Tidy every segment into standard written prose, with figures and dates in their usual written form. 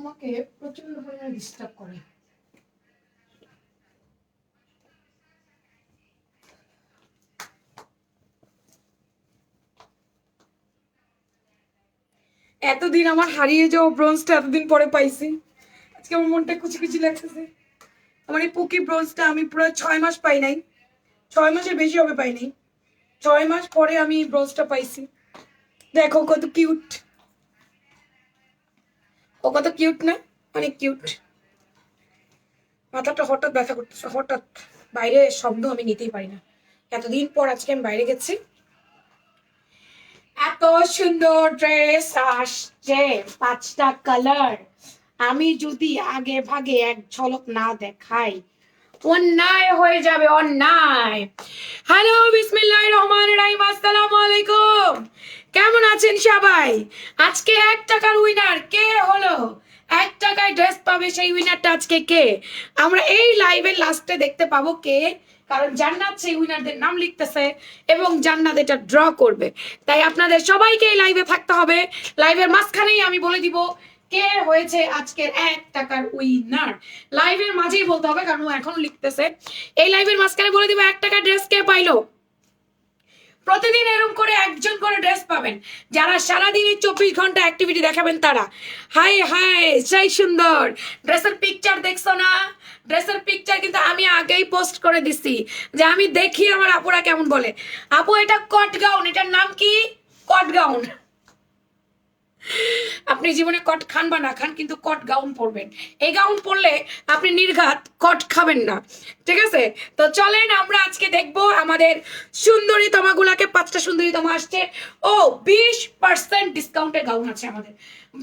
আমাকে প্রচন্ড পরিমাণে ডিস্টার্ব করে। এতদিন আমার হারিয়ে যাওয়া ব্রোঞ্জটা এতদিন পরে পাইছি। আজকে আমার মনটা কুচি কুচি লাগতেছে। আমার এই পুকি ব্রোঞ্জটা আমি পুরো 6 মাস পাই নাই, 6 মাসের বেশি হবে পাই নাই। 6 মাস পরে আমি ব্রোঞ্জটা পাইছি। দেখো কত কিউট, ও কত কিউট না, অনেক কিউট। মাথাটা হঠাৎ ব্যথা করতেছে, হঠাৎ বাইরে শব্দ আমি নিতেই পারি না। এতদিন পর আজকে আমি বাইরে গেছি, এত সুন্দর ড্রেস আসছে, 5টা কালার। আমি যদি আগে ভাগে এক ঝলক না দেখাই অন্যায় হয়ে যাবে, অন্যায়। হ্যালো, বিসমিল্লাহির রহমানির রহিম, আসসালামু আলাইকুম। কেমন আছেন সবাই? আজকে 1 টাকার উইনার কে হলো? 1 টাকায় ড্রেস পাবে, সেই উইনারটা আজকে কে? আমরা এই লাইভের লাস্টে দেখতে পাবো কে, কারণ জান্নাত সেই উইনারদের নাম লিখতেছে এবং জান্নাত এটা ড্র করবে। তাই আপনাদের সবাইকে এই লাইভে থাকতে হবে। লাইভের মাঝখানেই আমি বলে দিব কে হয়েছে আজকের 1 টাকার উইনার। লাইভের মাঝেই বলতে হবে, কারণ ও এখনো লিখতেছে। এই লাইভের মাঝখানে বলে দিব 1 টাকার ড্রেস কে পাইলো। প্রতিদিন এরকম করে একজন করে ড্রেস পাবেন, যারা সারাদিনে 24 ঘন্টা অ্যাক্টিভিটি দেখাবেন তারা। হাই হাই, সেই সুন্দর ড্রেসের পিকচার দেখছো না? ড্রেসের পিকচার কিন্তু আমি আগেই পোস্ট করে দিছি, যে আমি দেখি আমার আপুরা কেমন বলে। আপু এটা কট গাউন, এটার নাম কি? কট গাউন। আপনি জীবনে কট খান বা না খান, কিন্তু কট গাউন পরবেন। এই গাউন পরলে আপনি নির্ঘাত কট খাবেন না, ঠিক আছে? তো চলেন আমরা আজকে দেখবো আমাদের সুন্দরীতমাগুলাকে। 5টা সুন্দরীতমা আসছে। ও 20% ডিসকাউন্টে গাউন আছে আমাদের,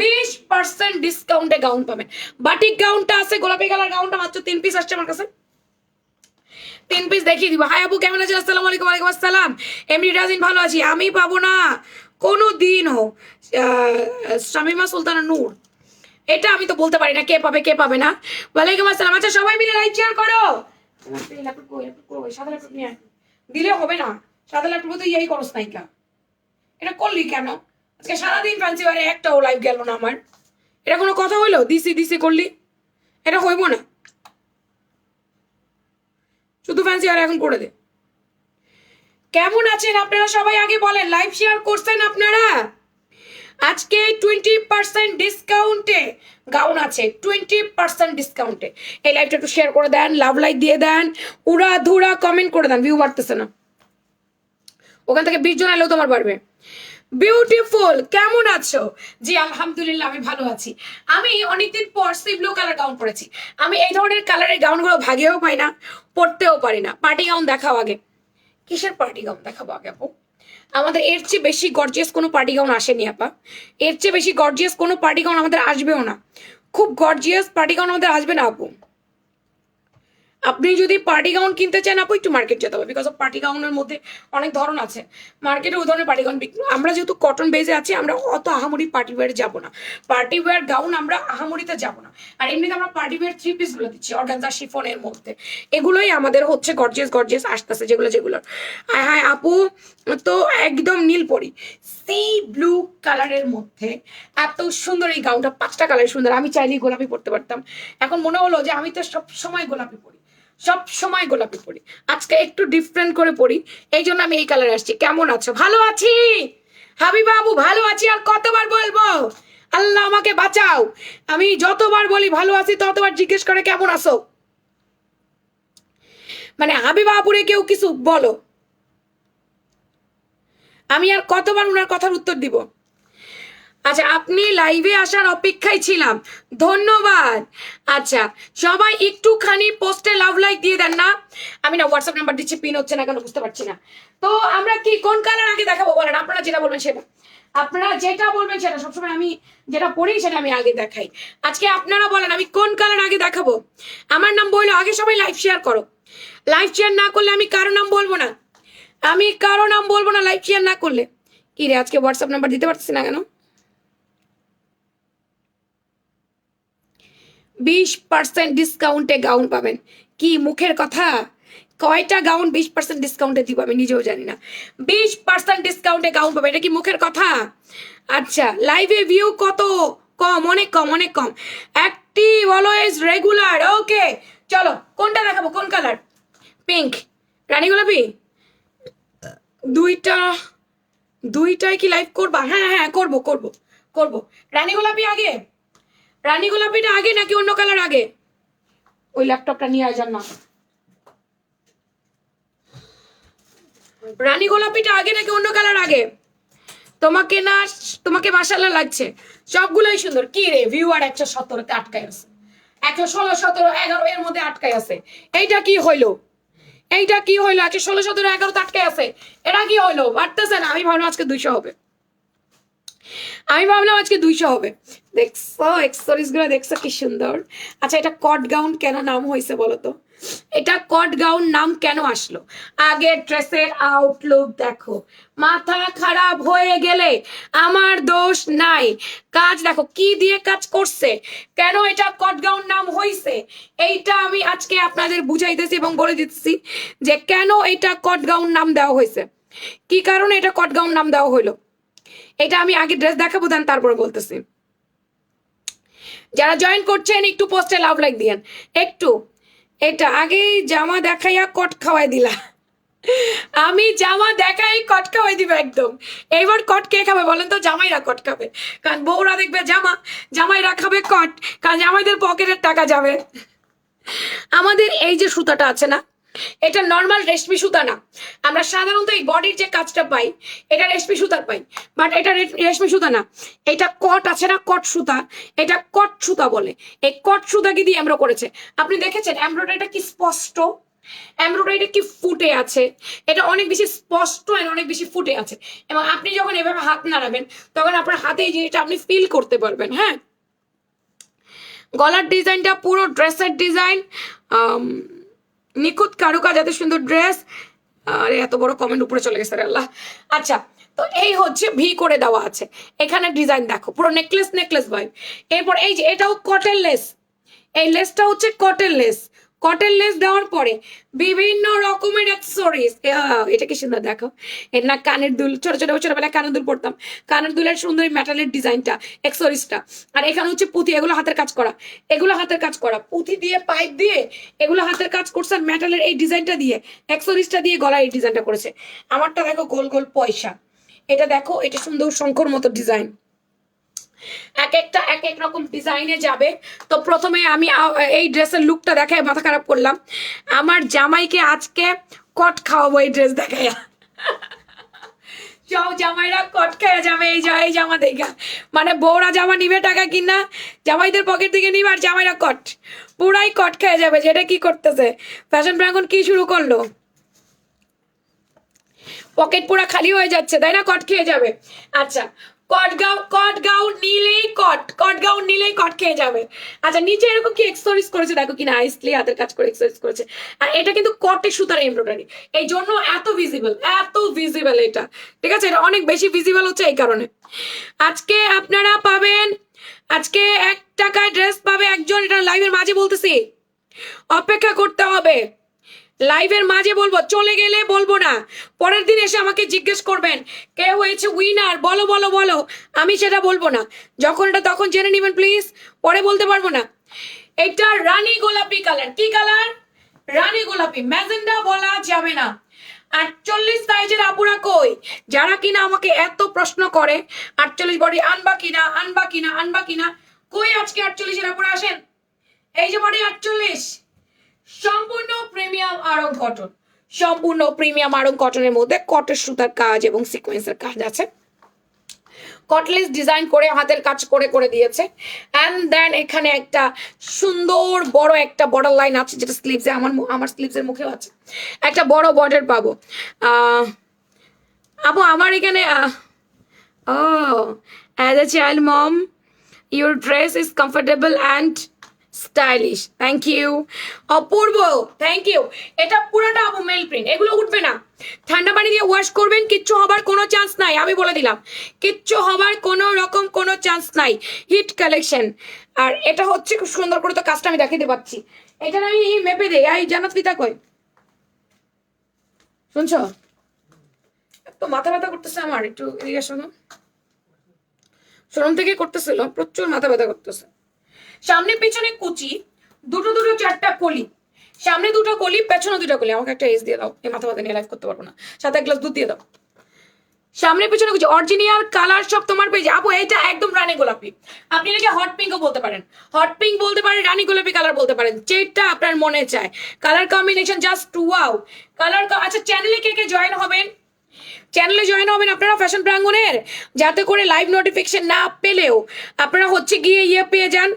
20% ডিসকাউন্টে গাউন পাবেন। বাটিক গাউনটা আছে, গোলাপি কালার গাউনটা মাত্র 3 পিস আসছে আমার কাছে। 3 পিস দেখিয়ে দিব। হাই আপু, কেমন আছেন? আসসালামু আলাইকুম। ওয়ালাইকুম আসসালাম। এমনি রাজিন, ভালো আছি। আমি পাবো না কোনো দিনও শামিমা সুলতানা নূর, এটা আমি তো বলতে পারি না কে পাবে কে পাবে না। ওয়ালাইকুম আসসালাম। আচ্ছা সবাই মিলে লাইক শেয়ার করো। সাদা ল্যাপটপ নিয়ে দিলে হবে না, সাদা ল্যাপটপ তো ইয়াই করস নাইকা, এটা করলি কেন? আজকে সারাদিন ফ্যান্সি বারে একটাও লাইভ গেল না আমার। এটা কোনো কথা হইলো? দিছি দিছি করলি, এটা হইব না। শুধু ফ্যান্সি আর এখন করে দে। কেমন আছেন আপনারা সবাই আগে বলেন, লাইভ শেয়ার করছেন আপনারা? আজকে 20% ডিসকাউন্টে গাউন আছে, 20% ডিসকাউন্টে। এই লাইভটা একটু শেয়ার করে দেন, লাভ লাইক দিয়ে দেন, উড়া ধুরা কমেন্ট করে দেন। ভিউ বাড়তেছে না, ওখান থেকে 20 জন এলেও তোমার বাড়বে। বিউটিফুল, কেমন আছো? জি আলহামদুলিল্লাহ, আমি ভালো আছি। আমি অনেকদিন পর সি ব্লু কালার গাউন পরেছি। আমি এই ধরনের কালারের গাউনগুলো ভাগেও পাই না, পরতেও পারি না। পার্টি গাউন দেখাও আগে। কিসের পার্টি গাউন দেখাবো আগে আপু? আমাদের এর চেয়ে বেশি গর্জিয়াস কোনো পার্টি গাউন আসেনি আপা। এর চেয়ে বেশি গর্জিয়াস কোনো পার্টি গাউন আমাদের আসবেও না। খুব গর্জিয়াস পার্টি গাউন আমাদের আসবে না আপু। আপনি যদি পার্টি গাউন কিনতে চান আপু, একটু মার্কেট যেতে হবে, বিকজ অফ পার্টি গাউনের মধ্যে অনেক ধরন আছে। মার্কেটে ওই ধরনের পার্টি গাউন বিক্রি, আমরা যেহেতু কটন বেজে আছি, আমরা অত আহামরি পার্টি ওয়্যারে যাবো না। পার্টি ওয়্যার গাউন আমরা আহামরিতে যাবো না। আর এমনিতে আমরা পার্টি ওয়্যার 3 পিসগুলো দিচ্ছি অর্গানজা শিফনের মধ্যে। এগুলোই আমাদের হচ্ছে গর্জিয়াস গর্জিয়াস আসতেছে, যেগুলো। হ্যাঁ আপু, তো একদম নীল পরি সি ব্লু কালারের মধ্যে এত সুন্দর এই গাউনটা। 5টা কালার সুন্দর। আমি চাইলেই গোলাপি পরতে পারতাম, এখন মনে হলো যে আমি তো সব সময় গোলাপি পরি, সব সময় গোলাপি পরি, আজকে একটু ডিফারেন্ট করে পরি, এই জন্য আমি এই কালারে আসছি। কেমন আছো? ভালো আছি হাবিবা বাবু, ভালো আছি। আর কতবার বলবো, আল্লাহ আমাকে বাঁচাও। আমি যতবার বলি ভালো আছি, ততবার জিজ্ঞেস করে কেমন আছো। মানে হাবিবা বাবুরে কেউ কিছু বলো, আমি আর কতবার ওনার কথার উত্তর দিব? আচ্ছা, আপনি লাইভে আসার অপেক্ষায় ছিলাম, ধন্যবাদ। আচ্ছা সবাই একটুখানি পোস্টে লাভ লাইক দিয়ে দেন না। আমি না হোয়াটসঅ্যাপ নাম্বার দিচ্ছি, পিন হচ্ছে না কেন বুঝতে পারছি না। তো আমরা কি কোন কালার আগে দেখাবো বলেন? আপনারা যেটা বলবেন সেটা, আপনারা যেটা বলবেন সেটা। সবসময় আমি যেটা পড়ি সেটা আমি আগে দেখাই। আজকে আপনারা বলেন আমি কোন কালার আগে দেখাবো। আমার নাম বললো আগে সবাই লাইভ শেয়ার করো। লাইভ শেয়ার না করলে আমি কারো নাম বলবো না, আমি কারো নাম বলবো না লাইভ শেয়ার না করলে। কি রে, আজকে হোয়াটসঅ্যাপ নাম্বার দিতে পারতেছি না কেন? 20% ডিসকাউন্টে গাউন পাবেন, কি মুখের কথা? কয়টা গাউন 20% ডিসকাউন্টে দিব আমি নিজেও জানি না। 20% ডিসকাউন্টে গাউন পাবেন, এটা কি মুখের কথা? আচ্ছা লাইভে ভিউ কত কম, অনেক কম, অনেক কম। Active, always regular. ওকে চলো, কোনটা দেখাবো, কোন কালার? পিঙ্ক, রানী গোলাপি। দুইটাই কি লাইভ করবা? হ্যাঁ হ্যাঁ করবো করবো করবো। রানী গোলাপি আগে, রানী গোলাপিটা আগে নাকি অন্য কালার আগে? ওই ল্যাপটপটা নিয়ে আসেন না। রানী গোলাপিটা আগে নাকি অন্য কালার আগে? তোমাকে না, তোমাকে মাশাআল্লাহ লাগছে, সবগুলোই সুন্দর। কি রে ভিউয়ার 117তে আটকায় আছে, 116, 17, 11 এর মধ্যে আটকায় আছে। এইটা কি হইলো? এইটা কি হইলো? 116, 17, 11 আটকায় আছে, এটা কি হইলো? বাড়তেছে না। আমি ভাবলাম আজকে 200 হবে, আমি ভাবলাম আজকে 200 হবে। দেখছো এক্সেসরিজ গুলো, দেখছো কি সুন্দর। আচ্ছা এটা কট গাউন কেন নাম হয়েছে বলো তো? এটা কট গাউন নাম কেন আসলো? আগে ড্রেসের আউটলুক দেখো, মাথা খারাপ হয়ে গেলে আমার দোষ নাই। কাজ দেখো কি দিয়ে কাজ করছে, কেন এটা কট গাউন নাম হয়েছে, এইটা আমি আজকে আপনাদের বুঝাইতেছি এবং বলে দিতেছি যে কেন এটা কট গাউন নাম দেওয়া হয়েছে, কি কারণে এটা কট গাউন নাম দেওয়া হইলো। এটা আমি আগে ড্রেস দেখাবো দেন তারপরে বলতেছি। যারা জয়েন করছেন একটু পোস্টে লাভ লাইক দিয়েন একটু। এটা আগে জামা দেখাইয়া কট খাওয়াই দিলা, আমি জামা দেখাই কট খাওয়াই দিবে একদম। এইবার কট কে খাবে বলেন তো? জামাইরা কট খাবে, কারণ বউরা দেখবে জামা, জামাইরা খাবে কট, কারণ জামাইদের পকেটের টাকা যাবে। আমাদের এই যে সুতাটা আছে না, এটা নর্মাল রেশমি সুতা না। আমরা সাধারণত এই বডির যে কাজটা পাই এটা রেশমি সুতার পাই, বাট এটা রেশমি সুতা না। এটা কট আছে না, কট সুতা, এটা কট সুতা বলে। এই কট সুতাকে দিয়ে এমব্রো করেছে। আপনি দেখেছেন এমব্রয়ডারিটা কি স্পষ্ট, এমব্রয়ডারিটা কি ফুটে আছে, এটা অনেক বেশি স্পষ্ট আর অনেক বেশি ফুটে আছে। এবং আপনি যখন এভাবে হাত নাড়াবেন তখন আপনার হাতে এই জিনিসটা আপনি ফিল করতে পারবেন। হ্যাঁ, গলার ডিজাইনটা পুরো ড্রেসের ডিজাইন, নিখুঁত কারুকাজ, এত সুন্দর ড্রেস। আরে এত বড় কমেন্ট উপরে চলে গেছে রে আল্লাহ। আচ্ছা তো এই হচ্ছে ভি করে দেওয়া আছে, এখানে ডিজাইন দেখো পুরো নেকলেস নেকলেস ভাই। এরপর এই যে এটাও কটন লেস, এই লেসটা হচ্ছে কটন লেস। কটন লেস দেওয়ার পরে বিভিন্ন রকমের অ্যাক্সেসরিজ। এটা কি সুন্দর দেখো, এটা না কানের দুল, ছোট ছোট ছোটবেলায় কানের দুল পড়তাম, কানের দুলের সুন্দর মেটালের ডিজাইনটা, অ্যাক্সেসরিজটা। আর এখানে হচ্ছে পুঁথি, এগুলো হাতের কাজ করা, এগুলো হাতের কাজ করা, পুঁথি দিয়ে পাইপ দিয়ে এগুলো হাতের কাজ করছে। আর মেটালের এই ডিজাইনটা দিয়ে, অ্যাক্সেসরিজটা দিয়ে গলায় এই ডিজাইনটা করেছে। আমারটা দেখো গোল গোল পয়সা, এটা দেখো এটা সুন্দর শঙ্কর মতো ডিজাইন। এক একটা এক এক রকম ডিজাইনে যাবে। তো প্রথমে আমি এই ড্রেসের লুকটা দেখায় মাথা খারাপ করলাম। আমার জামাইকে আজকে কট খাওয়াবো এই ড্রেস দেখায়। সব জামাইরা কট খেয়ে যাবে এই জামা দেখা। মানে বউরা জামা নিবে টাকা কিনা, জামাইদের পকেট থেকে নিবে, আর জামাইরা কট, পুরাই কট খেয়ে যাবে। যেটা কি করতেছে ফ্যাশন ব্র্যান্ড, কি শুরু করলো, পকেট পুরা খালি হয়ে যাচ্ছে তাই না, কট খেয়ে যাবে। আচ্ছা কট গাউন নিলেই কট গাউন নিলেই কট খেয়ে যাবে। আচ্ছা নিচে এরকম কি এক্সেসরিজ করেছে দেখো কিনা, আইসলি হাতের কাজ করে এক্সেসরিজ করেছে। আর এটা কিন্তু কটের সুতার এমব্রয়ডারি, এই জন্য এত ভিজিবল এটা। ঠিক আছে, এটা অনেক বেশি ভিজিবল হচ্ছে এই কারণে। আজকে আপনারা পাবেন, আজকে 1 টাকায় ড্রেস পাবে একজন। এটা লাইভের মাঝে বলতেছি, অপেক্ষা করতে হবে। লাইভের মাঝে বলবো, চলে গেলে বলবো না। পরের দিন এসে আমাকে জিজ্ঞেস করবেন কে হয়েছে উইনার, বলো বলো বলো, আমি সেটা বলবো না। যখন এটা তখন জেনে নেবেন প্লিজ, পরে বলতে পারবো না। এটা রানী গোলাপি কালার, কি কালার? রানী গোলাপি, ম্যাজেন্ডা বলা যাবে না। 48 সাইজের আপুরা কই, যারা কিনা আমাকে এত প্রশ্ন করে 48 বডি আনবা কিনা আনবা কিনা আনবা কিনা, কই আজকে 48 এর আপুরা আসেন। এই যে বডি 48, সম্পূর্ণ প্রিমিয়াম আড়ং কটন, সম্পূর্ণ প্রিমিয়াম আড়ং কটনের মধ্যে কটের সুতার কাজ এবং সিকোয়েন্সের কাজ আছে। কটলেস ডিজাইন করে হাতের কাজ করে করে দিয়েছে। অ্যান্ড দেন এখানে একটা সুন্দর বড় একটা বর্ডার লাইন আছে, যেটা স্লিভসে আমার স্লিভসের মুখেও আছে, একটা বড় বর্ডার পাবো। আপু আমার এখানে as a child mom your dress is comfortable and stylish, thank you. Apurba, thank you. এটা পুরোটা আপু মেল প্রিন্ট, এগুলো উঠবে না। ঠান্ডা পানি দিয়ে ওয়াশ করবেন, কিচ্ছু হবার কোনো চান্স নাই, আমি বলে দিলাম, কিচ্ছু হবার কোনো রকম কোনো চান্স নাই। Hit collection. আর এটা হচ্ছে খুব সুন্দর করে তো কাজটা আমি দেখাতে পাচ্ছি। এটা আমি মেপে দেই। এই জানাত ফিতা কই, শুনছো? তো মাথা ব্যথা করতেছে আমার, একটু এদিকে শোনো। শোরুম থেকে করতেছিল, প্রচুর মাথা ব্যথা করতেছে। সামনে পিছনে কুচি, দুটো দুটো চারটা কলি, সামনে দুটো কলি, পেছনে দুটো কলি। আমাকে একটা এস দিয়ে দাও, এই মাথা ব্যথা নিয়ে লাইভ করতে পারবো না। সাথে এক গ্লাস দুধ দিয়ে দাও। সামনে পিছনে কুচি, অরিজিনাল কালার সব তোমার পেজে। আপু এটা একদম রানী গোলাপি, আপনি এটাকে হট পিঙ্কও বলতে পারেন, হট পিঙ্ক বলতে পারেন, রানী গোলাপি কালার বলতে পারেন, যেটা আপনার মনে চায়। Colour combination just wow. Colour আচ্ছা, চ্যানেলে কে কে জয়েন হবেন? চ্যানেলে জয়েন হবেন আপনারা ফ্যাশন প্রাঙ্গণের, যাতে করে লাইভ নোটিফিকেশন না পেলেও আপনারা হচ্ছে গিয়ে ইয়ে পেয়ে যান।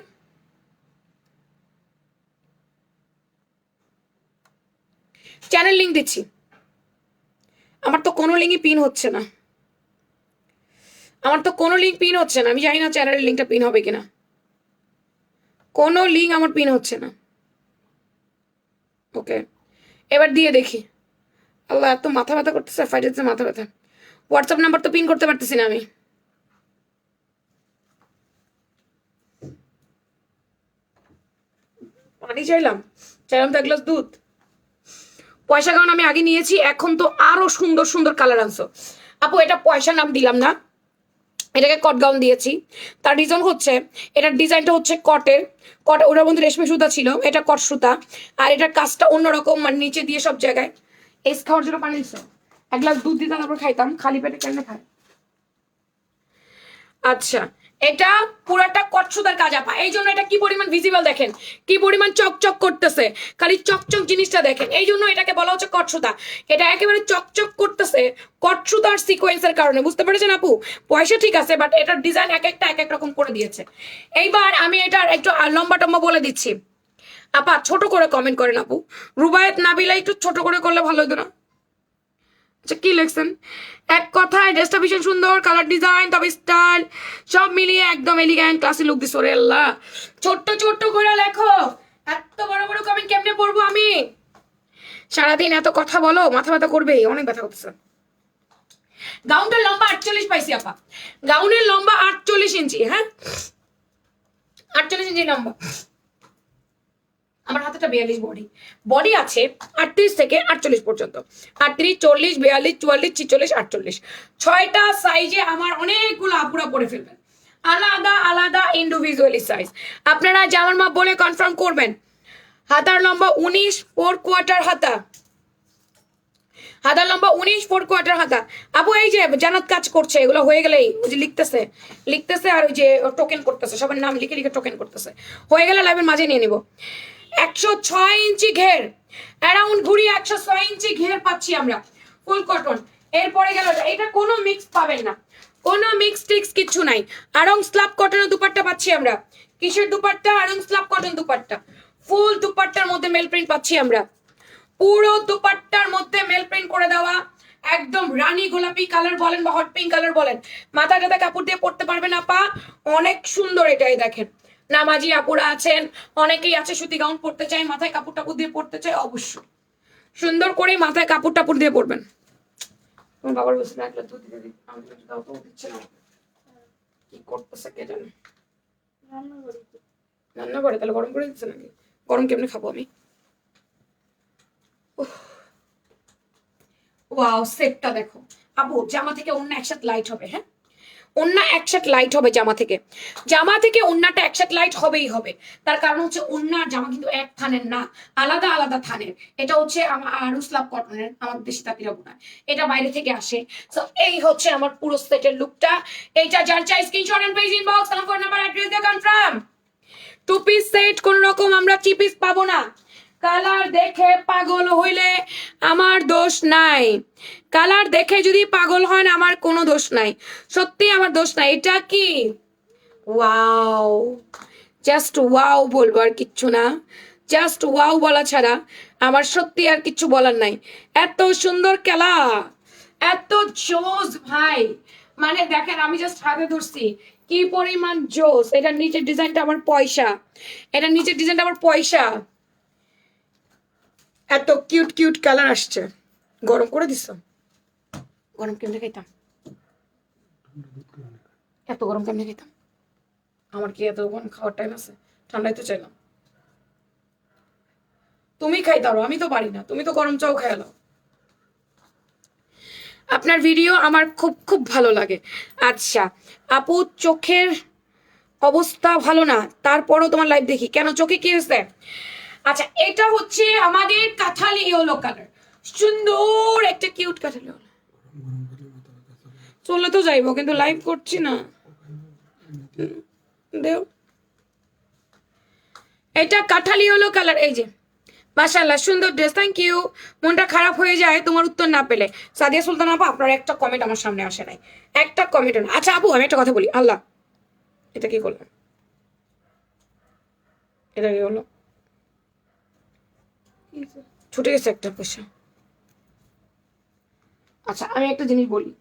চ্যানেল লিঙ্ক দিচ্ছি। আমার তো কোনো লিঙ্কই পিন হচ্ছে না, আমার তো কোনো লিঙ্ক পিন হচ্ছে না। আমি জানি না চ্যানেলের লিঙ্কটা পিন হবে কিনা, কোনো লিঙ্ক আমার পিন হচ্ছে না। ওকে, এবার দিয়ে দেখি। আল্লাহ, এত মাথা ব্যথা করতেছে, ফাইটাচ্ছে মাথা ব্যথা। হোয়াটসঅ্যাপ নাম্বার তো পিন করতে পারতেছি না আমি। পানি চাইলাম, চাইলাম তো এক গ্লাস দুধ। পয়সা কারণ আমি আগে নিয়েছি, এখন তো আরো সুন্দর সুন্দর কালার আনছো। আপু এটা পয়সা নাম দিলাম না, এটাকে কট গাউন দিয়েছি। তার রিজন হচ্ছে এটার ডিজাইনটা হচ্ছে কটের, ওটার মধ্যে রেশমি সুতা ছিল, এটা কট সুতা। আর এটার কাজটা অন্যরকম, মানে নিচে দিয়ে সব জায়গায়। এস খাওয়ার জন্য পানি দিচ্ছ, এক গ্লাস দুধ দিতাম তারপর খাইতাম, খালি পেটে কেমনে খায়। আচ্ছা, এটা পুরাটা কট সুতার কাজ আপা, এই জন্য এটা কি পরিমাণ ভিজিবল দেখেন, কি পরিমাণ চকচক করতেছে, খালি চকচক জিনিসটা দেখেন, এই জন্য এটাকে বলা হচ্ছে কট সুতা। এটা একেবারে চকচক করতেছে কট সুতার সিকোয়েন্সের কারণে, বুঝতে পেরেছেন আপু? পয়সা ঠিক আছে, বাট এটার ডিজাইন এক একটা এক এক রকম করে দিয়েছে। এইবার আমি এটার একটু লম্বা টম্বা বলে দিচ্ছি। আপা ছোট করে কমেন্ট করেন আপু, রুবায়েত নাবিলা একটু ছোট করে করলে ভালো হতো না? আচ্ছা কি লিখছেন? এক কথায় ড্রেসটা ভীষণ সুন্দর, কালার ডিজাইন তবে স্টাইল সব মিলিয়ে একদম এলিগ্যান্ট ক্লাসি লুক দিস। ওরে আল্লাহ, ছোট্ট ছোট্ট করে লেখো, এত বড় বড় কমেন্ট কেমনে পড়বো আমি? সারাদিন এত কথা বলো, মাথা ব্যথা করবে, অনেক ব্যথা করতেছে। গাউনটার লম্বা 48 পাইছি আপা, গাউনের লম্বা 48 ইঞ্চি। হ্যাঁ 48 ইঞ্চি লম্বা। আমার হাতেটা 42 বডি, বডি আছে 38 থেকে 48 পর্যন্ত। 38, 40, 42, 44, 46, 48, 6টা সাইজে আমার অনেকগুলো আপুরা পরে ফেলবেন, আলাদা আলাদা ইন্ডিভিজুয়ালি সাইজ। আপনারা জামার মাপ বলে কনফার্ম করবেন। হাতার লম্বা 19 4 কোয়ার্টার হাতা, হাতার লম্বা 19 4 কোয়ার্টার হাতা। আপু এই যে জানাত কাজ করছে, এগুলো হয়ে গেলেই ওই যে লিখতেছে লিখতেছে আর ওই যে টোকেন করতেছে, সবার নাম লিখে লিখে টোকেন করতেছে, হয়ে গেলে লাইভের মাঝে নিয়ে নিব। 106 ইঞ্চি ঘের, অ্যারাউন্ড ঘুরি 106 ইঞ্চি ঘের পাচ্ছি আমরা, ফুল কটন। এরপরে গেল এটা, কোনো মিক্স পাবেন না, কোনো মিক্স টিক্স কিচ্ছু নাই। আরং স্ল্যাব কটনের দুপাট্টা পাচ্ছি আমরা। কিসের দুপাট্টা? আরং স্ল্যাব কটন দুপাট্টা, ফুল দুপাট্টার মধ্যে মেল প্রিন্ট পাচ্ছি আমরা, পুরো দুপাট্টার মধ্যে মেল প্রিন্ট করে দেওয়া, একদম রানী গোলাপি কালার বলেন বা হট পিঙ্ক কালার বলেন, মাথা টাথা কাপড় দিয়ে পড়তে পারবেন আপা, অনেক সুন্দর। এটাই দেখেন, নামাজি আপুরা আছেন, অনেকেই আছে সুতি গাউন পড়তে চাই, মাথায় কাপড় টাপড় দিয়ে পড়তে চাই, অবশ্যই সুন্দর করে মাথায় কাপড় টাপড় দিয়ে পড়বেন। তোমার বাবার বলছিল একটা দুধ দিতে দিই, আমি তো দাও তো দিচ্ছে না, কি করতেছে কে জানে। রান্না করে তাহলে গরম করে দিচ্ছে নাকি? গরম কেমনে খাবো আমি? ওয়াও, সেটটা দেখো আপু, জামা থেকে ওন্না একসাথে লাইট হবে। হ্যাঁ ওন্না একসাথে লাইট হবে জামা থেকে, জামা থেকে ওন্নাটা একসাথে লাইট হবেই হবে। তার কারণ হচ্ছে ওন্নার জামা কিন্তু এক থানের না, আলাদা আলাদা থানের। এটা হচ্ছে আমার আরুসলাভ কটনের, আমার দেশি তাঁতিরা বোনা, এটা বাইরে থেকে আসে। সো এই হচ্ছে আমার পুরো সেটের লুকটা। এইটা যার চাই স্ক্রিনশট এন্ড পেজ ইনবক্স, আমার ফোন নাম্বার অ্যাড্রেস দিয়ে কনফার্ম। টু পিস সেট কোন রকম আমরা থ্রি পিস পাবো না। কালার দেখে পাগল হইলে আমার দোষ নাই, কালার দেখে যদি পাগল হয় না আমার কোনো দোষ নাই, সত্যি আমার দোষ নাই। এটা কি ওয়াও, জাস্ট ওয়াও বলবো আর কিচ্ছু না, জাস্ট ওয়াও বলা ছাড়া আমার সত্যি আর কিচ্ছু বলার নাই। এত সুন্দর খেলা, এত জোস ভাই, মানে দেখেন আমি জাস্ট হাতে ধরছি, কি পরিমাণ জোস। এটার নিচের ডিজাইনটা আমার পয়সা, এটার নিচের ডিজাইনটা আমার পয়সা। এত কিউট কিউট কালার আসছে। গরম করে দিস, গরম কেমনে খাইতাম, এত গরম কেমনে খাইতাম? আমার কি এত গরম খাওয়ার টাইম আছে? ঠান্ডায় তো চাইলাম, তুমি খাইতারো, আমি তো পারি না, তুমি তো গরম চাও খেয়ালো। আপনার ভিডিও আমার খুব খুব ভালো লাগে। আচ্ছা আপু, চোখের অবস্থা ভালো না, তারপরও তোমার লাইভ দেখি, কেন চোখে কি হয়েছে? আচ্ছা এটা হচ্ছে আমাদের কাঁঠালি ইয়েলো কালার, সুন্দর একটা কিউট কাঁঠালি ইয়েলো। চলে তো যাইবো কিন্তু লাইভ করছি না, দেও। এটা কাঁঠালি ইয়েলো কালার, এই যে মাশাআল্লাহ সুন্দর ড্রেস, থ্যাংক ইউ। মনটা খারাপ হয়ে যায় তোমার উত্তর না পেলে। সাদিয়া সুলতান আপু, আপনার একটা কমেন্ট আমার সামনে আসে নাই, একটা কমেন্ট না। আচ্ছা আপু আমি একটা কথা বলি, আল্লাহ এটা কি করলাম, এটা কি হলো, ছুটে গেছে একটা পয়সা। আচ্ছা আমি একটা জিনিস বলি,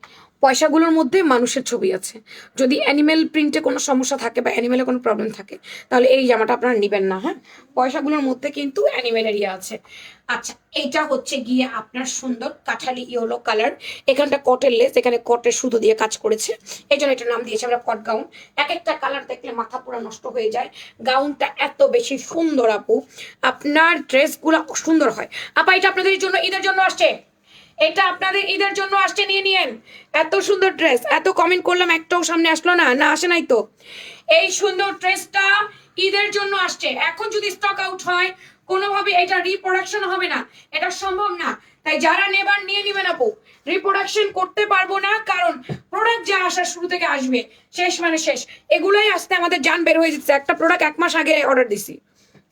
পয়সাগুলোর মধ্যে মানুষের ছবি আছে। যদি অ্যানিমেল প্রিন্টে কোনো সমস্যা থাকে বা অ্যানিমেলে কোনো প্রবলেম থাকে, তাহলে এই জামাটা আপনারা নেবেন না। হ্যাঁ, পয়সাগুলোর মধ্যে কিন্তু অ্যানিমেলের ইয়ে আছে। আচ্ছা এইটা হচ্ছে গিয়ে আপনার সুন্দর কাঠালি ইয়েলো কালার, এখানটা কটের লেস, এখানে কটের সুতো দিয়ে কাজ করেছে, এই জন্য এটার নাম দিয়েছে আমরা কট গাউন। এক একটা কালার দেখলে মাথা পুরো নষ্ট হয়ে যায়, গাউনটা এত বেশি সুন্দর আপু, আপনার ড্রেসগুলো সুন্দর হয়। আপা এটা আপনাদের জন্য, ঈদের জন্য আসছে, এটা আপনাদের ঈদের জন্য আসছে, নিয়ে নিয়েন। এত সুন্দর ড্রেস, এত কমেন্ট করলাম একটাও সামনে আসলো না, না আসে নাই তো। এই সুন্দর ড্রেসটা ঈদের জন্য আসছে, এখন যদি স্টক আউট হয় কোনোভাবে এটা রিপ্রোডাকশন হবে না, এটা সম্ভব না। তাই যারা নেবার নিয়ে নিবেন আপু, রিপ্রোডাকশন করতে পারবো না, কারণ প্রোডাক্ট যা আসার শুরু থেকে আসবে শেষ মানে শেষ। এগুলোই আসতে আমাদের জান বের হয়ে যাচ্ছে। একটা প্রোডাক্ট 1 মাস আগে অর্ডার দিছি,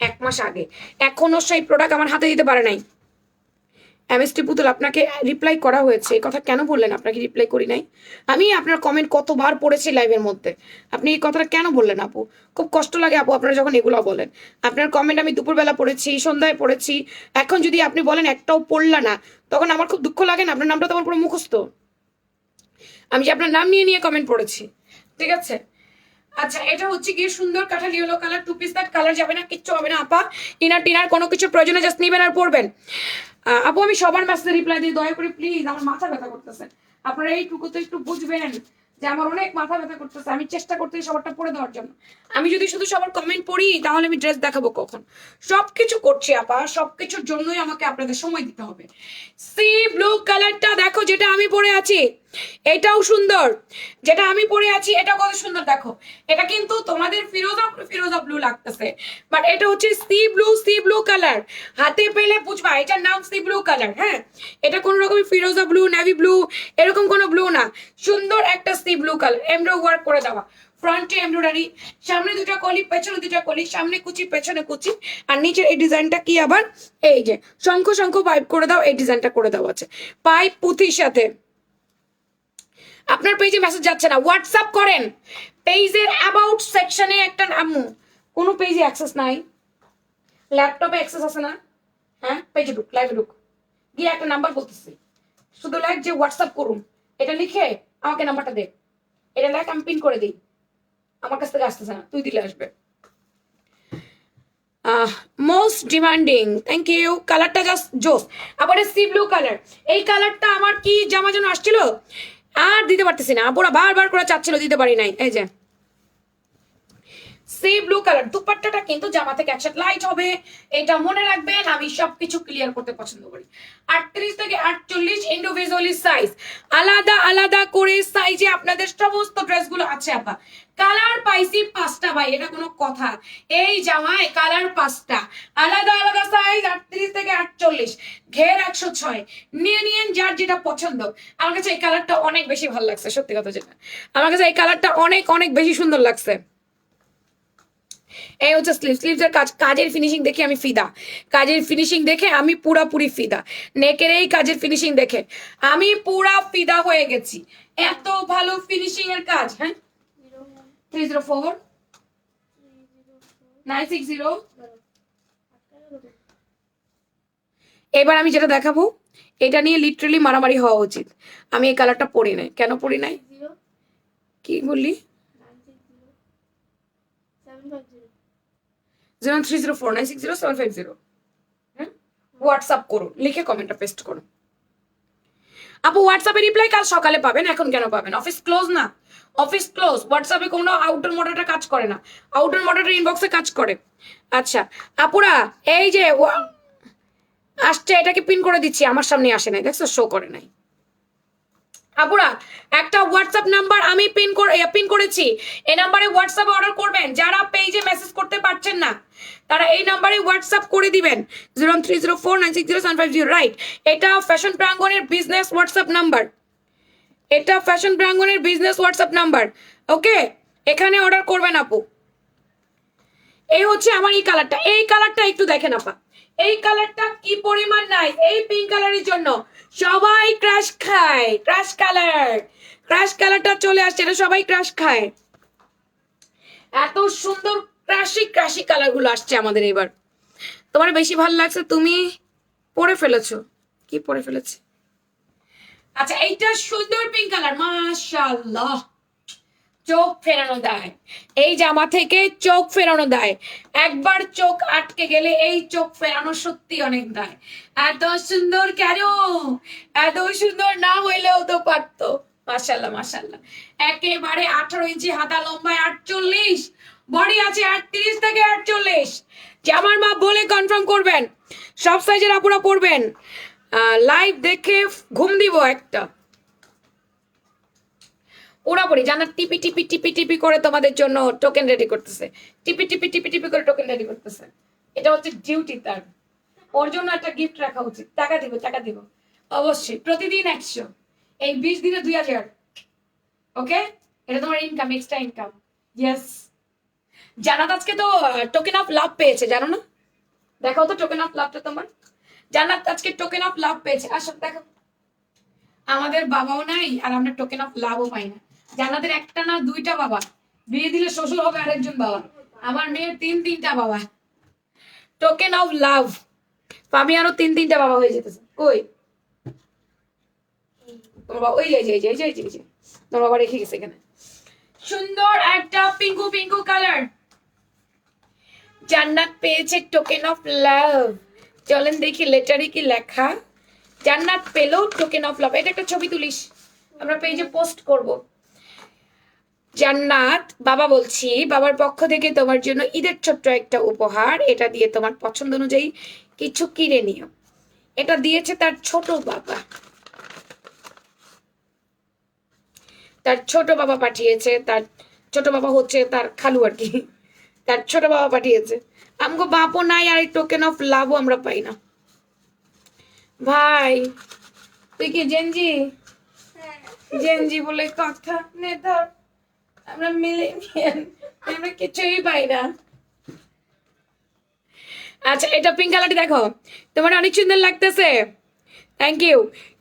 1 মাস আগে, এখনো সেই প্রোডাক্ট আমার হাতে দিতে পারে নাই। এমএসটি পুতুল, আপনাকে রিপ্লাই করা হয়েছে, এই কথা কেন বললেন? আপনাকে রিপ্লাই করি নাই? আমি আপনার কমেন্ট কতবার পড়েছি লাইভের মধ্যে, আপনি এই কথাটা কেন বললেন আপু? খুব কষ্ট লাগে আপু আপনারা যখন এগুলো বলেন। আপনার কমেন্ট আমি দুপুরবেলা পড়েছি, সন্ধ্যায় পড়েছি, এখন যদি আপনি বলেন একটাও পড়লা না, তখন আমার খুব দুঃখ লাগে না? আপনার নামটা তখন পুরো মুখস্থ, আমি যে আপনার নাম নিয়ে নিয়ে কমেন্ট পড়েছি, ঠিক আছে? আচ্ছা এটা হচ্ছে গিয়ে সুন্দর কাঁঠালি yellow colour, 2 piece set, colour যাবে না, কিচ্ছু হবে না আপা। ইনার টিনার কোনো কিছু প্রয়োজনে জাস্ট নিবেন আর পড়বেন। আপু আমি সবার মেসেজে রিপ্লাই দিই, দয়া করে প্লিজ, আমার মাথা ব্যথা করতেছে, আপনারা এইটুকু তো একটু বুঝবেন যে আমার অনেক মাথা ব্যথা করতেছে। আমি চেষ্টা করতেছি সবারটা পড়ে দেওয়ার জন্য। আমি যদি শুধু সবার কমেন্ট পড়ি তাহলে আমি ড্রেস দেখাবো কখন? সবকিছু করছি আপা, সবকিছুর জন্যই আমাকে আপনাদের সময় দিতে হবে। সি ব্লু কালারটা দেখো, যেটা আমি পরে আছি এটাও সুন্দর, যেটা আমি পরে আছি এটা কত সুন্দর দেখো। এটা কিন্তু তোমাদের ফিরোজা ফিরোজা ব্লু লাগতেছে, বাট এটা হচ্ছে সি ব্লু কালার। হাতে পেলে বুঝবা এটার নাম সি ব্লু কালার। হ্যাঁ, এটা কোনো রকম ফিরোজা ব্লু, নেভি ব্লু, এরকম কোনো ব্লু না, সুন্দর একটা সি ব্লু কালার, এমব্রো ওয়ার্ক করে দেওয়া, ফ্রন্টে এমব্রয়ডারি, সামনে 2টা কলি, পেছনে 2টা কলি, সামনে কুচি পেছনে কুচি, আর নিচের এই ডিজাইনটা কি আবার এই যে শঙ্খ শঙ্খ পাইপ করে দাও, এই ডিজাইনটা করে দেওয়া আছে পাইপ পুঁথির সাথে। আপনার পেজে মেসেজ যাচ্ছে না, হোয়াটসঅ্যাপ করেন। পেজের অ্যাবাউট সেকশনে একটা আম্মু, কোনো পেজে অ্যাক্সেস নাই, ল্যাপটপে অ্যাক্সেস আছে না? হ্যাঁ পেজে ঢুক, লাইভে ঢুক, গিয়ে একটা নাম্বার বলতেছি, শুধু লেখ যে হোয়াটসঅ্যাপ করুন, এটা লিখে আমাকে নাম্বারটা দে, এটা লেখ আমি পিন করে দিই। আমার কাছ থেকে আসতেছে না, তুই দিলে আসবে। Most demanding, thank you. কালারটা জাস্ট জোস। আবার সি ব্লু কালার, এই কালারটা আমার কি জামা যেন আসছিল, আর দিতে পারতেছি না, আপুরা বারবার করে চাচ্ছিল, দিতে পারি নাই। এই যে সি ব্লু কালার, দুপাট্টাটা কিন্তু জামা থেকে একসাথে লাইট হবে, এটা মনে রাখবেন। আমি সবকিছু ক্লিয়ার করতে পছন্দ করি। 38 থেকে 48 ইন্ডিভিজুয়ালি সাইজ, আলাদা আলাদা করে সাইজে আপনাদের সমস্ত ড্রেসগুলো আছে আপা। কালার পাইছি 5টা ভাই, এটা কোনো কথা? এই জামায় কালার 5টা, আলাদা আলাদা সাইজ, 38 থেকে 48, ঘের 106, নিয়ে নিয়েন যার যেটা পছন্দ। আমার কাছে এই কালারটা অনেক বেশি ভালো লাগছে, সত্যি কথা যেটা, আমার কাছে এই কালারটা অনেক অনেক বেশি সুন্দর লাগছে। এই হচ্ছে স্লিভসের কাজ, কাজের ফিনিশিং দেখে আমি ফিদা, কাজের ফিনিশিং দেখে আমি পুরাপুরি ফিদা, নেকের এই কাজের ফিনিশিং দেখে আমি পুরা ফিদা হয়ে গেছি, এত ভালো ফিনিশিং এর কাজ। হ্যাঁ 304 960। এবার আমি যেটা দেখাবো এটা নিয়ে লিটারালি মারামারি হওয়া উচিত। আমি এই কালারটা পরি নাই, কেন পরি নাই? কি বললি? 0304960750। হোয়াটসঅ্যাপ করুন, লিখে কমেন্টটা পেস্ট করুন। আপু হোয়াটসঅ্যাপে রিপ্লাই কাল সকালে পাবেন, এখন কেন পাবেন? অফিস ক্লোজ না, অফিস ক্লোজ। হোয়াটসঅ্যাপে কোনো আউটডোর মডারেটর কাজ করে না, আউটডোর মডারেটর ইনবক্সে কাজ করে। আচ্ছা আপুরা এই যে আসছে, এটাকে পিন করে দিচ্ছি, আমার সামনে আসে নাই, দেখছো, শো করে নাই। আপুরা একটা হোয়াটসঅ্যাপ নাম্বার আমি পিন করেছি, এই নাম্বারে হোয়াটসঅ্যাপে অর্ডার করবেন। যারা পেজে মেসেজ করতে পারছেন না তারা এই নাম্বারে হোয়াটসঅ্যাপ করে দিবেন 01304960750, রাইট। এটা ফ্যাশন প্রাঙ্গণের বিজনেস হোয়াটসঅ্যাপ নাম্বার, এটা ফ্যাশন প্রাঙ্গণের বিজনেস হোয়াটসঅ্যাপ নাম্বার। ওকে, এখানে অর্ডার করবেন আপু। এই হচ্ছে আমার এই কালারটা, এই কালারটা একটু দেখেন আপা, এই কালারটা কি পরিমাণ নাই। এই পিঙ্ক কালারের জন্য সবাই ক্রাশ খায়, ক্রাশ কালার, ক্রাশ কালারটা চলে আসছে, এটা সবাই ক্রাশ খায়। এত সুন্দর ক্রাশি ক্রাশি কালার গুলো আসছে আমাদের এবার। তোমার বেশি ভালো লাগছে, তুমি পরে ফেলেছো, কি পরে ফেলেছে? আচ্ছা এইটা সুন্দর পিঙ্ক কালার, মাশাআল্লাহ, চোখ ফেরানো দেয়, এই জামা থেকে চোখ ফেরানো দেয়। একবার চোখ আটকে গেলে এই চোখ ফেরানো সত্যি অনেক দেয়। এত সুন্দর কেন, এত সুন্দর না হইলেও তো পারতো। মাশাআল্লাহ মাশাআল্লাহ, একেবারে 18 ইঞ্চি হাতা, লম্বায় 48, বডি আছে 38 থেকে 48। জামার মাপ বলে কনফার্ম করবেন, সব সাইজের আপুরা পরবেন। লাইভ দেখে ঘুম দিব একটা। ওরাপরি জান্নাত টিপি টিপি টিপি টিপি করে তোমাদের জন্য টোকেন রেডি করতেছে, টিপি টিপি টিপি টিপি করে টোকেন রেডি করতেছে। এটা হচ্ছে ডিউটি তার, ওর জন্য একটা গিফট রাখা উচিত। টাকা দিব, টাকা দিব অবশ্যই, প্রতিদিন 100, এই 20 দিনে 2000। ওকে, এটা তোমার ইনকাম, এক্সট্রা ইনকাম। ইয়েস, জান্নাত আজকে তো টোকেন অফ লাভ পেয়েছে, জানো না? দেখাও তো টোকেন অফ লাভটা তোমার। জান্নাত আজকে টোকেন অফ লাভ পেয়েছে, আসো দেখো। আমাদের বাবাও নাই আর আমরা টোকেন অফ লাভও পাই না। জান্নাতের একটা না দুইটা বাবা, বিয়ে দিলে শ্বশুর হবে আরেকজন বাবা। আমার মেয়ের তিনটা বাবা। টোকেন অফ লাভ পাবি, আরো তিনটা বাবা হয়ে যেতেছে। কই তোমার বাবা? ওই যে তোমার বাবা রেখে গেছে এখানে। সুন্দর একটা পিঙ্কু পিঙ্কু কালার, জান্নাত পেয়েছে টোকেন অফ লাভ। চলেন দেখি লেটারে কি লেখা। জান্নাত পেলো টোকেন অফ লাভ। এটা একটা ছবি তুলিস, আমরা পেজে পোস্ট করব। জান্নাত, বাবা বলছি, বাবার পক্ষ থেকে তোমার জন্য ঈদের ছোট্ট একটা উপহার। এটা দিয়ে তোমার পছন্দ অনুযায়ী কিছু কিনে নিও। এটা দিয়েছে তার ছোট বাবা, তার ছোট বাবা পাঠিয়েছে। তার ছোট বাবা হচ্ছে তার খালু আর কি, তার ছোট বাবা পাঠিয়েছে। আমগো বাপও নাই আর এই টোকেন অফ লাভও আমরা পাই না। ভাই তুই কি জেনজি? জেনজি বলে কথা নে ধর, আমরা মিলেনিয়াল, আমরা কিছুই পাই না। আচ্ছা এটা পিঙ্ক কালারটা দেখো, তোমার অনেক সুন্দর লাগতেছে, থ্যাংক ইউ।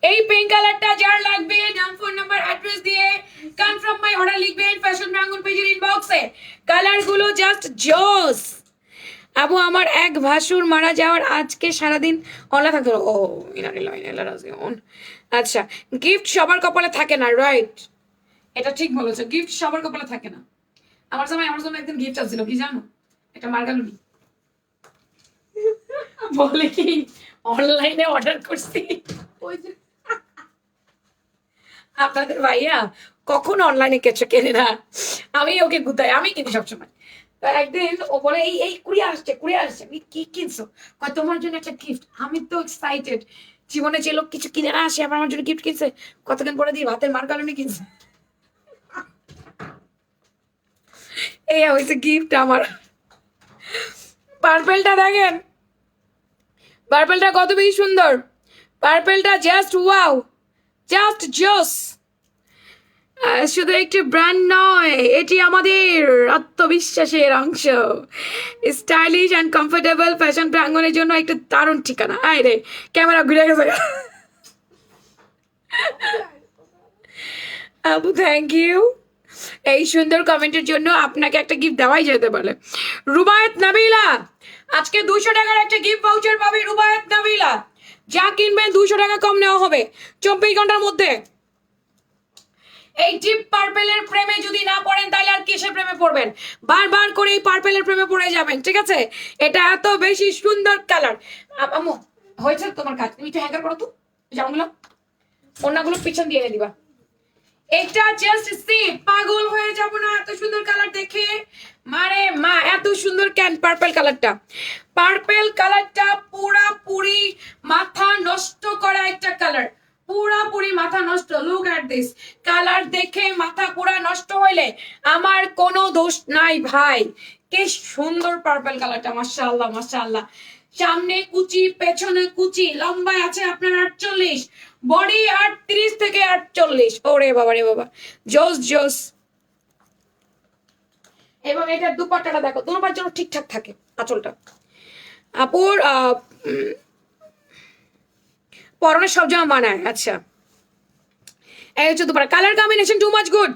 এই পিঙ্ক কালারটা যার লাগবে নাম, ফোন নাম্বার, অ্যাড্রেস দিয়ে কনফার্ম মাই অর্ডার লিখবেন ফ্যাশন প্রাঙ্গণ পেজের ইনবক্সে। কালার গুলো জাস্ট জোস। আবু আমার এক ভাসুর মারা যাওয়ার আজকে সারাদিন অনলাইন থাকতো। ও আচ্ছা, গিফট সবার কপালে থাকে না, রাইট? এটা ঠিক বলেছো, গিফট সবার কপালে থাকে না। আমার সময় আমার জন্য একদিন গিফট আসছিল, কি জানো? একটা মার্গালুনি। বলে কি অনলাইনে অর্ডার করছি, ওই যে আপনাদের ভাইয়া কখনো অনলাইনে কিছু কেনে না, আমি ওকে গুতাই, আমি কিনি সবসময়। তো একদিন ও বলে এই এই কুরিয়ার আসছে, আমি কি কিনছো? কয় তোমার জন্য একটা গিফট। আমি তো এক্সাইটেড, জীবনে যে লোক কিছু কিনে না আসে আবার আমার জন্য গিফট কিনছে। কতদিন পরে দিয়ে ভাতের মার্গালুনি কিনছে। এই হয়েছে গিফট আমার। পার্পেলটা দেখেন, পার্পেলটা কত বেশি সুন্দর। পার্পেলটা জাস্ট ওয়াও, জাস্ট জোস। শুধু একটি ব্র্যান্ড নয়, এটি আমাদের আত্মবিশ্বাসের অংশ। স্টাইলিশ অ্যান্ড কমফোর্টেবল ফ্যাশন প্রাঙ্গণের জন্য একটা দারুণ ঠিকানা। আয় রে, ক্যামেরা ঘুরে গেছে। আপু থ্যাংক ইউ এই সুন্দর কমেন্টের জন্য। আপনাকে একটা গিফট দেওয়াই যেতে পারে। রুবায়েত নাবিলা আজকে 200 টাকার একটা গিফট ভাউচার পাবে। রুবায়েত নাবিলা, যা কিনবেন 200 টাকা কম নেওয়া হবে 24 ঘন্টার মধ্যে। এই ডিপ পার্পেলের প্রেমে যদি না পড়েন তাহলে আর কিসের প্রেমে পড়বেন? বারবার করে এই পার্পেলের প্রেমে পড়ে যাবেন, ঠিক আছে? এটা এত বেশি সুন্দর কালার। আম্মু হয়েছে তোমার কাজ, তুমি একটু হ্যাঙ্গার করো তো জামাগুলো, অন্যগুলো পিছন দিয়ে এনে দিবা। এটা জাস্ট সি, পাগল হয়ে যাব না এত সুন্দর কালার দেখে। মারে মা, এত সুন্দর কেন পার্পল কালারটা? পার্পল কালারটা পুরা পুরি মাথা নষ্ট করা একটা কালার, পুরাপুরি মাথা নষ্ট। লুক এট দিস, কালার দেখে মাথা পুরা নষ্ট হইলে আমার কোনো দোষ নাই ভাই। কি সুন্দর পার্পল কালারটা, মাশাআল্লাহ মাশাআল্লাহ। সামনে কুচি, পেছনে কুচি, লম্বায় আছে আপনার 48, বডি 38 থেকে 48। ওরে বাবা রে বাবা, জোস জোস। এবং এটার দুপাট্টাটা দেখো, দুপার জন্য ঠিকঠাক থাকে আঁচলটা। আপুর পরনে সব জামা মানায়। আচ্ছা, এই হচ্ছে dupatta. Colour combination too much good,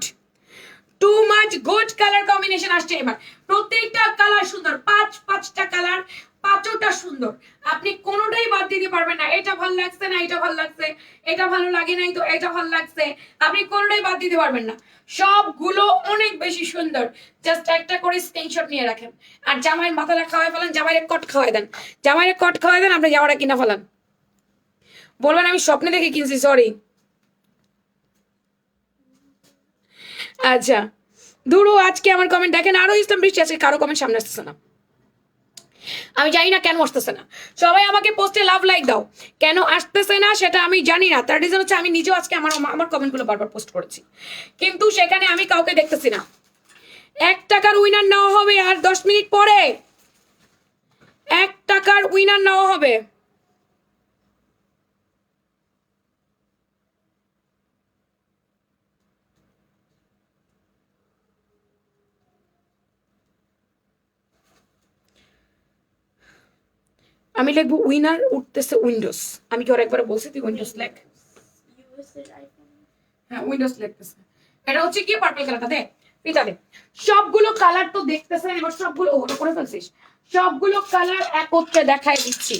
too much good colour combination আসছে এবার। প্রত্যেকটা কালার সুন্দর, পাঁচটা কালার, পাঁচটা সুন্দর। আপনি কোনোটাই বাদ দিতে পারবেন না। এটা ভালো লাগছে না, এটা ভালো লাগছে, এটা ভালো লাগে নাই তো এটা ভালো লাগছে, আপনি কোনোটাই বাদ দিতে পারবেন না। সবগুলো অনেক বেশি সুন্দর। জাস্ট একটা করে স্ক্রিনশট নিয়ে রাখেন। আর জামাইয়ের মাথাটা খাওয়াই ফেলেন, জামাইয়ের কট খাওয়াই দেন, জামাইয়ের কট খাওয়াই দেন, আপনি জামাটা কিনা ফেলান। বলবেন আমি স্বপ্নে দেখে কিনছি, সরি। আচ্ছা, ধরো আজকে আমার কমেন্ট দেখেন, আরো ইসলাম বৃষ্টি, আজকে কারো কমেন্ট সামনে আসতেছে না। আমি জানি না কেন আসতেছে না। সবাই আমাকে পোস্টে লাভ লাইক দাও, কেন আসতেছে না সেটা আমি জানি না। তার রিজন হচ্ছে আমি নিজেও আজকে আমার কমেন্টগুলো বারবার পোস্ট করেছি, কিন্তু সেখানে আমি কাউকে দেখতেছি না। 1 টাকার উইনার নেওয়া হবে আর 10 মিনিট পরে। 1 টাকার উইনার নেওয়া হবে। আমি লিখবো উইনার উঠতেছে উইন্ডোজ। আমি কি ওর একবার বলছি তুই উইন্ডোজ লেখ? হ্যাঁ, উইন্ডোজ লিখতেছে। এটা হচ্ছে কি পার্পল কালারটা দে, এটা দে। সবগুলো কালার তো দেখতেছেন, এবার সবগুলো ওটা করে ফেলছিস। সবগুলো কালার একত্রে দেখাই দিচ্ছি,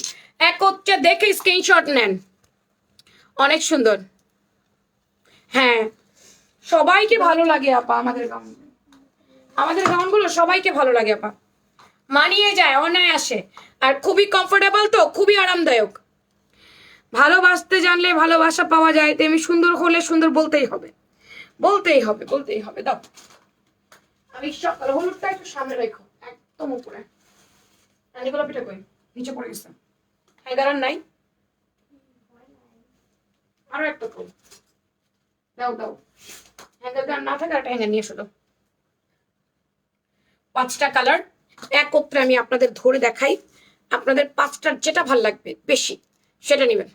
একত্রে দেখে স্ক্রিনশট নেন। অনেক সুন্দর। হ্যাঁ, সবাইকে ভালো লাগে আপা আমাদের গাউন, আমাদের গাউনগুলো সবাইকে ভালো লাগে আপা। মানিয়ে যায় অনায়াসে, আর খুবই কমফোর্টেবল, তো খুবই আরামদায়ক। ভালোবাসতে জানলে ভালোবাসা পাওয়া যায়, তেমনি সুন্দর হলে সুন্দর বলতেই হবে, বলতেই হবে, বলতেই হবে। দাও, আমি সকাল হলুদটা একটু সামনে রেখো, একদম উপরে। রানীগুলো পিঠা কই, নিচে পড়ে গেছে। হ্যাঙ্গার আর নাই, আরো একটা কই, দাও দাও। হ্যাঙ্গার না থাকে একটা হ্যাঙ্গার নিয়ে এসো। 5টা কালার একত্রে আমি আপনাদের ধরে দেখাই, আপনাদের 5টার যেটা ভাল লাগবে বেশি সেটা নেবেন।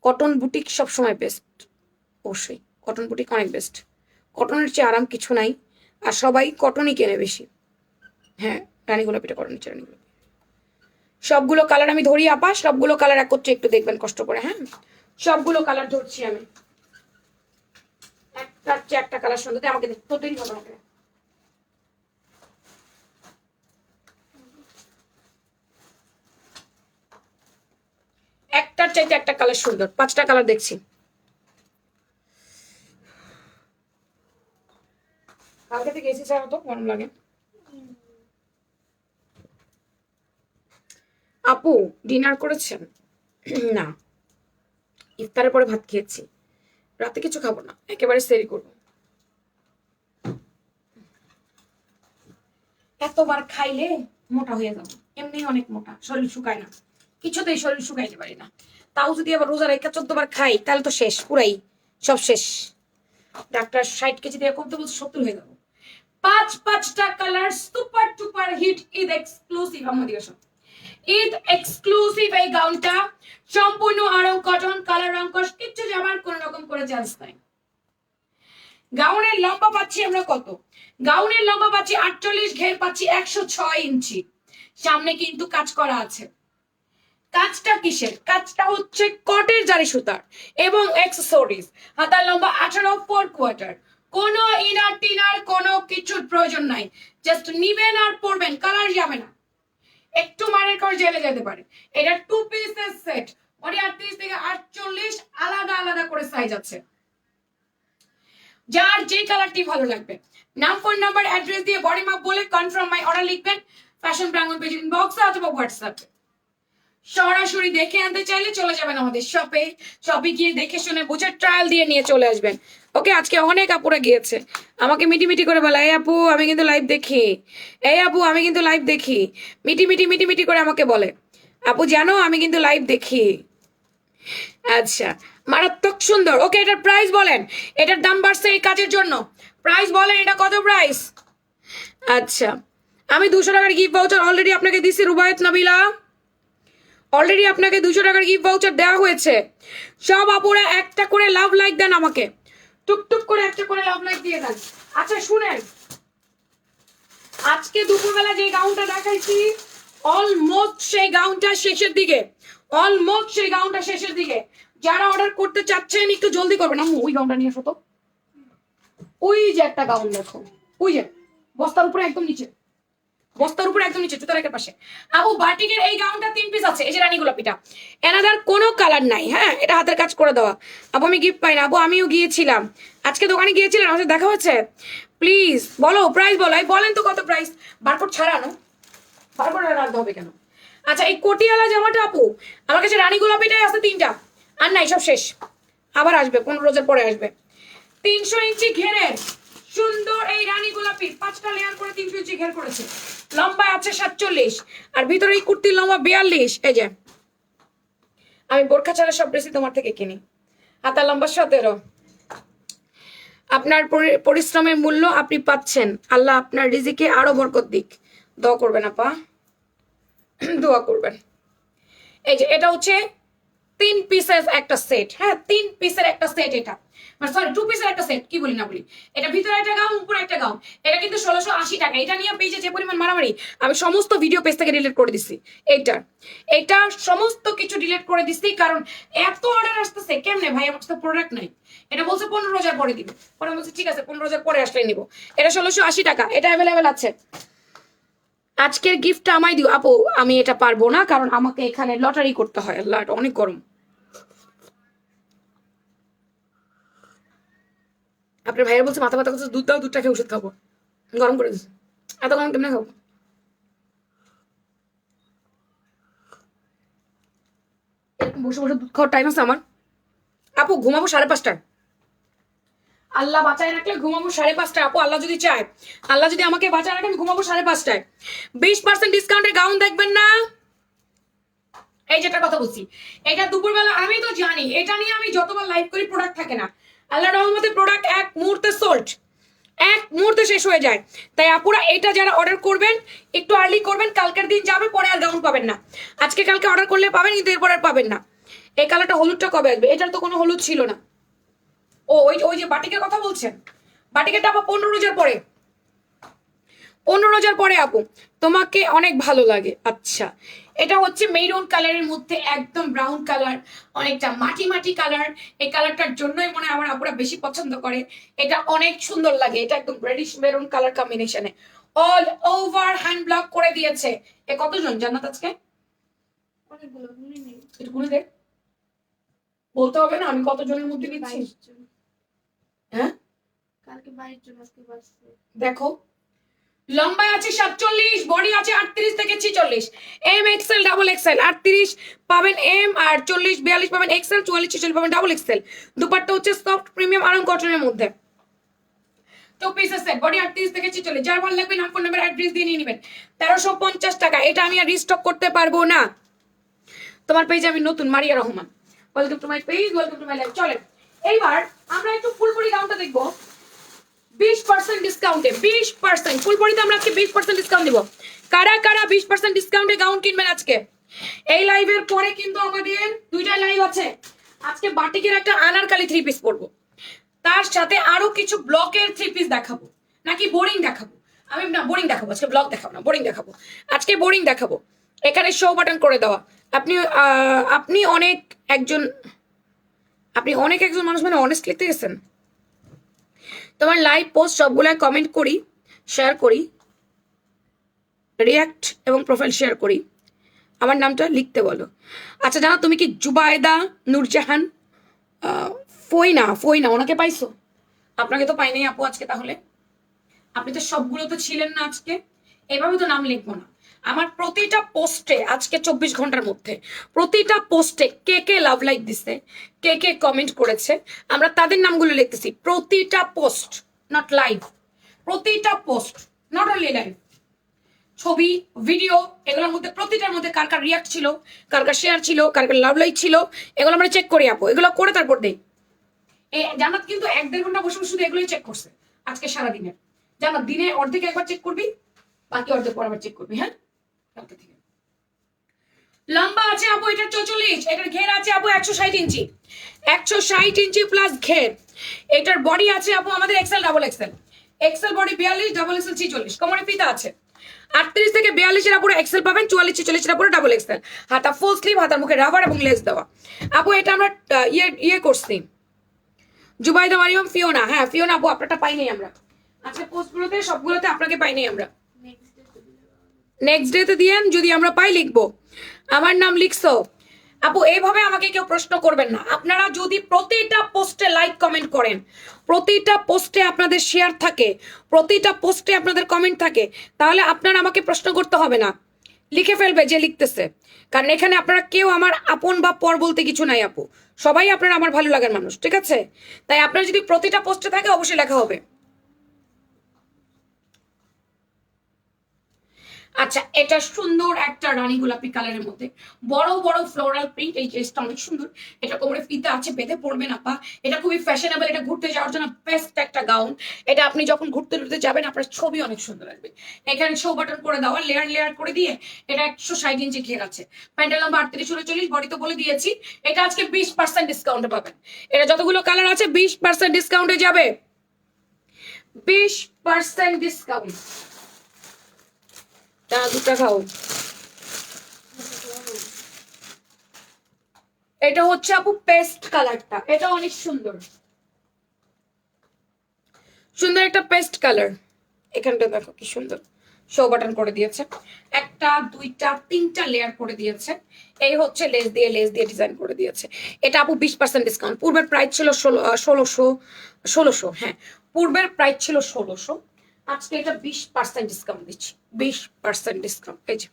কটন বুটিক সবসময় বেস্ট, অবশ্যই কটন বুটিক অনেক বেস্ট। কটনের চেয়ে আরাম কিছু নাই, আর সবাই কটনই কেনে বেশি। হ্যাঁ, রানী গোলাপিটা কটন, নিচে রানী গোলাপি। সবগুলো কালার আমি ধরি আপা, সবগুলো কালার একত্রে একটু দেখবেন কষ্ট করে। হ্যাঁ, সবগুলো কালার ধরছি আমি, একটার চেয়ে একটা কালার সুন্দর। আমাকে তো দেরি হবে আমাকে। একটার চাইতে একটা কালার সুন্দর, 5টা কালার দেখছি। কালকে থেকে এসি ছাড়া তো গরম লাগে। আপু ডিনার করেছেন? না, ইফতারের পরে ভাত খেয়েছি, রাতে কিছু খাবো না, একেবারে সেরি করবো। এতবার খাইলে মোটা হয়ে যাবো, এমনি অনেক মোটা, শরীর শুকায় না, কিছুতেই শরীর শুকাইতে পারি না। তাও যদি আবার রোজা রেখা 14 বার খাই তাহলে তো শেষ, পুরাই সব শেষ। ডাক্তার 60 কেজি দিয়ে কমতে বলছে 70 হয়ে যাবো। 5টা colour super duper hit, Eid exclusive আমাদের সব। ঈদ এক্সক্লুসিভ এই গাউনটা সম্পূর্ণ আরং কটন, কালার রংকশ কিচ্ছু যাবার কোন রকম করে চান্স নাই। গাউনের লম্বা পাচ্ছি আমরা কত? গাউনের লম্বা পাচ্ছি 48, ঘের পাচ্ছি 106 ইঞ্চি। সামনে কিন্তু কাজ করা আছে। কাজটা কিসের? কাজটা হচ্ছে কটের জারি সুতার এবং অ্যাক্সেসরিজ। হাতার লম্বা 18, 4/4। কোনো ইনার টিনার কোনো কিছুর প্রয়োজন নাই, জাস্ট নিবেন আর পরবেন, কালার যাবে না। একটু মারের করে জেলে যেতে পারে। এটা 2 পিসের সেট, বডি 38 থেকে 48, আলাদা আলাদা করে সাইজ আছে। যার যে কালারটি ভালো লাগবে, নাম, ফোন নাম্বার, অ্যাড্রেস দিয়ে বডি মাপ বলে কনফার্ম মাই অর্ডার লিখবেন ফ্যাশন প্রাঙ্গণ পেজ ইনবক্সে অথবা হোয়াটসঅ্যাপে। সরাসরি দেখে আনতে চাইলে চলে যাবেন আমাদের শপে, শপে গিয়ে দেখে শুনে বুঝে ট্রায়াল দিয়ে নিয়ে চলে আসবেন। ওকে, আজকে অনেক আপুরা গিয়েছে আমাকে মিটি মিটি করে বলে, এই আপু আমি কিন্তু লাইভ দেখি, এই আপু আমি কিন্তু লাইভ দেখি, মিটি মিটি মিটি মিটি করে আমাকে বলে, আপু জানো আমি কিন্তু লাইভ দেখি। আচ্ছা, মারাত্মক সুন্দর। ওকে, এটার প্রাইস বলেন। এটার দাম বাড়ছে এই কাজের জন্য। প্রাইস বলেন, এটা কত প্রাইস? আচ্ছা, আমি 200 টাকার গিফট ভাউচার অলরেডি আপনাকে দিছি রুবায়েত নাবিলা। অলরেডি আপনাকে 200 টাকার গিফট ভাউচার দেওয়া হয়েছে। সব আপুরা একটা করে লাভ লাইক দেন আমাকে, টুকটুক করে একটা করে লাভ লাইক দিয়ে দেন। আচ্ছা শুনেন, আজকে দুপুরবেলা যে গাউনটা দেখাইছি অলমোস্ট সেই গাউনটা শেষের দিকে, অলমোস্ট সেই গাউনটা শেষের দিকে। যারা অর্ডার করতে চাচ্ছেন একটু জলদি করবেন। আমি ওই গাউনটা নিয়ে আসো তো। ওই যে একটা গাউন দেখো, ওই যে বস্তার উপরে একদম নিচে, বস্তার উপরে একদম নিচে জুতার একের পাশে। আপু বাটিকের এই গাউনটা 3 পিস আছে, এই যে রানী গোলাপিটা, এনাদার কোনো কালার নাই। হ্যাঁ, এটা হাতের কাজ করে দেওয়া। আপু আমি গিফট পাই না। আপু আমিও গিয়েছিলাম, আজকে দোকানে গিয়েছিলাম, আমাদের দেখা হচ্ছে। প্লিজ বলো প্রাইস বলো। এই বলেন তো কত প্রাইস? বারকোড ছাড়ানো, বারকোড রাখতে হবে কেন? আচ্ছা, এই কোটিয়ালা জামাটা আপু আমার কাছে রানী গোলাপিটাই আছে 3টা, আর নাই, সব শেষ। আবার আসবে 15 রোজের পরে আসবে। 300 ইঞ্চি ঘেরের সুন্দর এই রানী গোলাপি, 5টা লেয়ার করে 300 ইঞ্চি ঘের করেছে। লম্বা আছে 47, আর ভিতরে এই কুর্তির লম্বা 42। এই যে আমি বোরখা ছাড়া সব ড্রেসই তোমার থেকে কিনি। হাতার লম্বা 17। আপনার পরিশ্রমের মূল্য আপনি পাচ্ছেন। আল্লাহ আপনার রিজিকে আরো বরকত দিক। দোয়া করবেন আপা, দোয়া করবেন। এই যে এটা হচ্ছে 3 পিসের একটা সেট। হ্যাঁ, 3 পিসের একটা সেট। এটা মানে সরি 2 পিসের একটা সেট, কি বলি না বলি। এটা ভিতরে একটা গাউন, উপরে একটা গাউন। এটা কিন্তু 1680 টাকা। এটা নিয়ে পেজে যে পরিমাণ মারামারি, আমি সমস্ত ভিডিও পেজ থেকে ডিলিট করে দিছি। এটা সমস্ত কিছু ডিলিট করে দিছি, কারণ এত অর্ডার আসতেছে। কেমনে ভাই, আমার কাছে প্রোডাক্ট নাই। এটা বলছে 15 রোজার পরে দিবে। পরে বলছে ঠিক আছে 15 রোজার পরে আসলে নিব। এটা 1680 টাকা। এটা অ্যাভেলেবেল আছে। আজকের গিফটটা আমায় দিও আপু। আমি এটা পারবো না, কারণ আমাকে এখানে লটারি করতে হয়। আল্লাহ, এটা অনেক গরম। আপনার ভাইয়ের বলছে মাথা ব্যথা করছে, দুধ দাও, দুধটা খেয়ে ওষুধ খাবো। গরম করে দিচ্ছে। এত গরম কেমনে খাবো? এরকম বসে বসে দুধ খাওয়ার টাইম আছে আমার? আপু ঘুমাবো 5:30টায়। আল্লাহ বাঁচায় রাখলে ঘুমাবো 5:30টায়। আপু আল্লাহ যদি চায়, আল্লাহ যদি আমাকে বাঁচায় রাখে, আমি ঘুমাবো 5:30টায়। 20% ডিসকাউন্টের গাউন দেখবেন না? এই যেটা কথা বলছি, এটা দুপুরবেলা আমি তো জানি, এটা নিয়ে আমি যতবার লাইভ করি প্রোডাক্ট থাকে না। আল্লাহ রহমতে প্রোডাক্ট এক মুহূর্তে সোল্ড, এক মুহূর্তে শেষ হয়ে যায়। তাই আপুরা এটা যারা অর্ডার করবেন একটু আর্লি করবেন, কালকের দিন যাবে, পরে আর গাউন পাবেন না। আজকে কালকে অর্ডার করলে পাবেন, কিন্তু এরপর আর পাবেন না। এই কালারটা হলুদটা কবে আসবে? এটার তো কোনো হলুদ ছিল না। ও ওই ওই যে বাটিকের কথা বলছেন, বাটিকেরটা আবার 15 রোজার পরে, 15 রোজার পরে আপু। তোমাকে অনেক ভালো লাগে। আচ্ছা, এটা হচ্ছে মেরুন কালারের মধ্যে একদম ব্রাউন কালার, অনেকটা মাটি মাটি কালার। এই কালারটার জন্যই মনে হয় আমার আপুরা বেশি পছন্দ করে। এটা অনেক সুন্দর লাগে। এটা একদম রেডিশ মেরুন কালার কম্বিনেশনে অল ওভার হ্যান্ড ব্লক করে দিয়েছে। এ কতজন জান্নাত আজকে? অনেকগুলো গুনে নেই। একটু গুনে দেখ, বলতে হবে না আমি কতজনের মধ্যে দিচ্ছি। 22 জন। হ্যাঁ কালকে 22 জন, আজকে 22 দেখো, লম্বায় আছে 47, বডি আছে 38 থেকে 46। এম এক্সেল ডাবল এক্সেল 38 পাবেন এম, আর 40 42 পাবেন এক্সেল, 44 46 পাবেন ডাবল এক্সেল। দুপাট্টা হচ্ছে সফট প্রিমিয়াম আরাম কটনের মধ্যে। তো পিসের সেট, বডি 38 থেকে 46। যার ভালো লাগবে নাম, ফোন নাম্বার, অ্যাড্রেস দিয়ে নিয়ে নেবেন। 1350 টাকা। এটা আমি আর রিস্টক করতে পারবো না। তোমার পেজে আমি নতুন, মারিয়া Rahman. Welcome to my page, welcome to my life. চলেন এইবার আমরা একটু ফুলপুরি গাউনটা দেখবো 20% ডিসকাউন্টে। 20% ফুলপুরিতে আমরা আজকে 20% ডিসকাউন্ট দিব। কারা কারা 20% ডিসকাউন্টে গাউন কিনবেন আজকে? এই লাইভের পরে কিন্তু আমাদের 2টা লাইভ আছে। আজকে বাটিকের একটা আনারকালি 3 পিস পরবো, তার সাথে আরো কিছু ব্লকের 3 পিস দেখাবো। নাকি বোরিং দেখাবো? আমি না বোরিং দেখাবো আজকে, ব্লক দেখাবো না, বোরিং দেখাবো আজকে, বোরিং দেখাবো। এখানে শো বাটন করে দেওয়া। আপনি আপনি অনেক একজন, আপনি অনেক একজন মানুষ মানে অনেস্ট লিখতে গেছেন। তোমার লাইভ পোস্ট সবগুলা কমেন্ট করি, শেয়ার করি, রিয়াক্ট এবং প্রোফাইল শেয়ার করি। আমার নামটা লিখতে বলো। আচ্ছা জানো তুমি কি জুবায়দা নূরজাহান ফইনা, ফইনা ওনাকে পাইছো? আপনাকে তো পাই নাই আপু আজকে। তাহলে আপনি তো সবগুলো তো ছিলেন না আজকে। এভাবে তো নাম লিখবো না। আমার প্রতিটা পোস্টে আজকে 24 ঘন্টার মধ্যে প্রতিটা পোস্টে কে কে লাভ লাইক দিছে, কে কে কমেন্ট করেছে, আমরা তাদের নামগুলো লিখতেছি। প্রতিটা পোস্ট, নট লাইভ, প্রতিটা পোস্ট, নট অনলি লাইভ। ছবি, ভিডিও, এগুলোর মধ্যে প্রতিটার মধ্যে কার কার রিয়াক্ট ছিল, কার কার শেয়ার ছিল, কার কার লাভ লাইক ছিল, এগুলো আমরা চেক করি আপু। এগুলো করে তারপর দেই। জান্নাত কিন্তু 1-1.5 ঘন্টা বসে বসে শুধু এগুলোই চেক করছে আজকে সারাদিনে। জান্নাত দিনে অর্ধেক একবার চেক করবি, বাকি অর্ধেক পর আবার চেক করবি। হ্যাঁ, কালকে থেকে। লম্বা আছে আপু এটা 44, এটার ঘের আছে আপু 160 ইঞ্চি, 160 ইঞ্চি প্লাস ঘের। এটার বডি আছে আপু আমাদের XL double XL, XL body 42, double XL 46, কোমরে ফিতা আছে 38 থেকে 42 এর পুরো এক্সেল পাবেন, 44 46 এর পুরো ডাবল এক্সেল। হাতা ফুল স্লিভ, হাতার মুখে রাবার এবং লেস দেওয়া। আপু এটা আমরা ইয়ে করছি জুবাইদা মারিয়াম ফিওনা। হ্যাঁ ফিওনা আপু আপনারটা পাইনি আমরা আজকে পোস্টগুলোতে, সবগুলোতে আপনাকে পাইনি আমরা। নেক্সট ডেতে দিয়েন, যদি আমরা পাই লিখবো। আমার নাম লিখছো আপু। এইভাবে আমাকে কেউ প্রশ্ন করবেন না। আপনারা যদি প্রতিটা পোস্টে লাইক কমেন্ট করেন, প্রতিটা পোস্টে আপনাদের শেয়ার থাকে, প্রতিটা পোস্টে আপনাদের কমেন্ট থাকে, তাহলে আপনারা আমাকে প্রশ্ন করতে হবে না, লিখে ফেলবে যে লিখতেছে। কারণ এখানে আপনারা কেউ আমার আপন বা পর বলতে কিছু নাই আপু, সবাই আপনারা আমার ভালো লাগার মানুষ, ঠিক আছে? তাই আপনার যদি প্রতিটা পোস্টে থাকে অবশ্যই লেখা হবে। আচ্ছা, এটা সুন্দর একটা রানী গোলাপি কালারের মধ্যে বড় বড় ফ্লোরাল প্রিন্ট। এই ড্রেসটা অনেক সুন্দর, এটা কোমরে ফিতা আছে, বেঁধে পড়বে না পা। এটা খুবই ফ্যাশনেবল, এটা ঘুরতে যাওয়ার জন্য বেস্ট একটা গাউন। এটা আপনি যখন ঘুরতে ঘুরতে যাবেন আপনার ছবি অনেক সুন্দর আসবে। এখানে শো বাটন করে দেওয়া, লেয়ার লেয়ার করে দিয়ে। এটা 160 ইঞ্চি ঘের আছে, প্যান্টের লম্বা 38 39, বডি তো বলে দিয়েছি। এটা আজকে 20% ডিসকাউন্টে পাবেন। এটা যতগুলো কালার আছে 20% ডিসকাউন্টে যাবে, 20% ডিসকাউন্ট। দুটা খাও। এটা হচ্ছে আপু পেস্ট কালারটা, এটা অনেক সুন্দর, সুন্দর একটা পেস্ট কালার। এখানটা দেখো কি সুন্দর শো বাটন করে দিয়েছে, একটা দুইটা তিনটা লেয়ার করে দিয়েছে। এই হচ্ছে লেস দিয়ে ডিজাইন করে দিয়েছে। এটা আপু 20% ডিসকাউন্ট। পূর্বের প্রাইস ছিল 1600। হ্যাঁ, পূর্বের প্রাইস ছিল 1600, আজকে এটা 20% ডিসকাউন্ট দিচ্ছি, 20% ডিসকাউন্ট। এই যে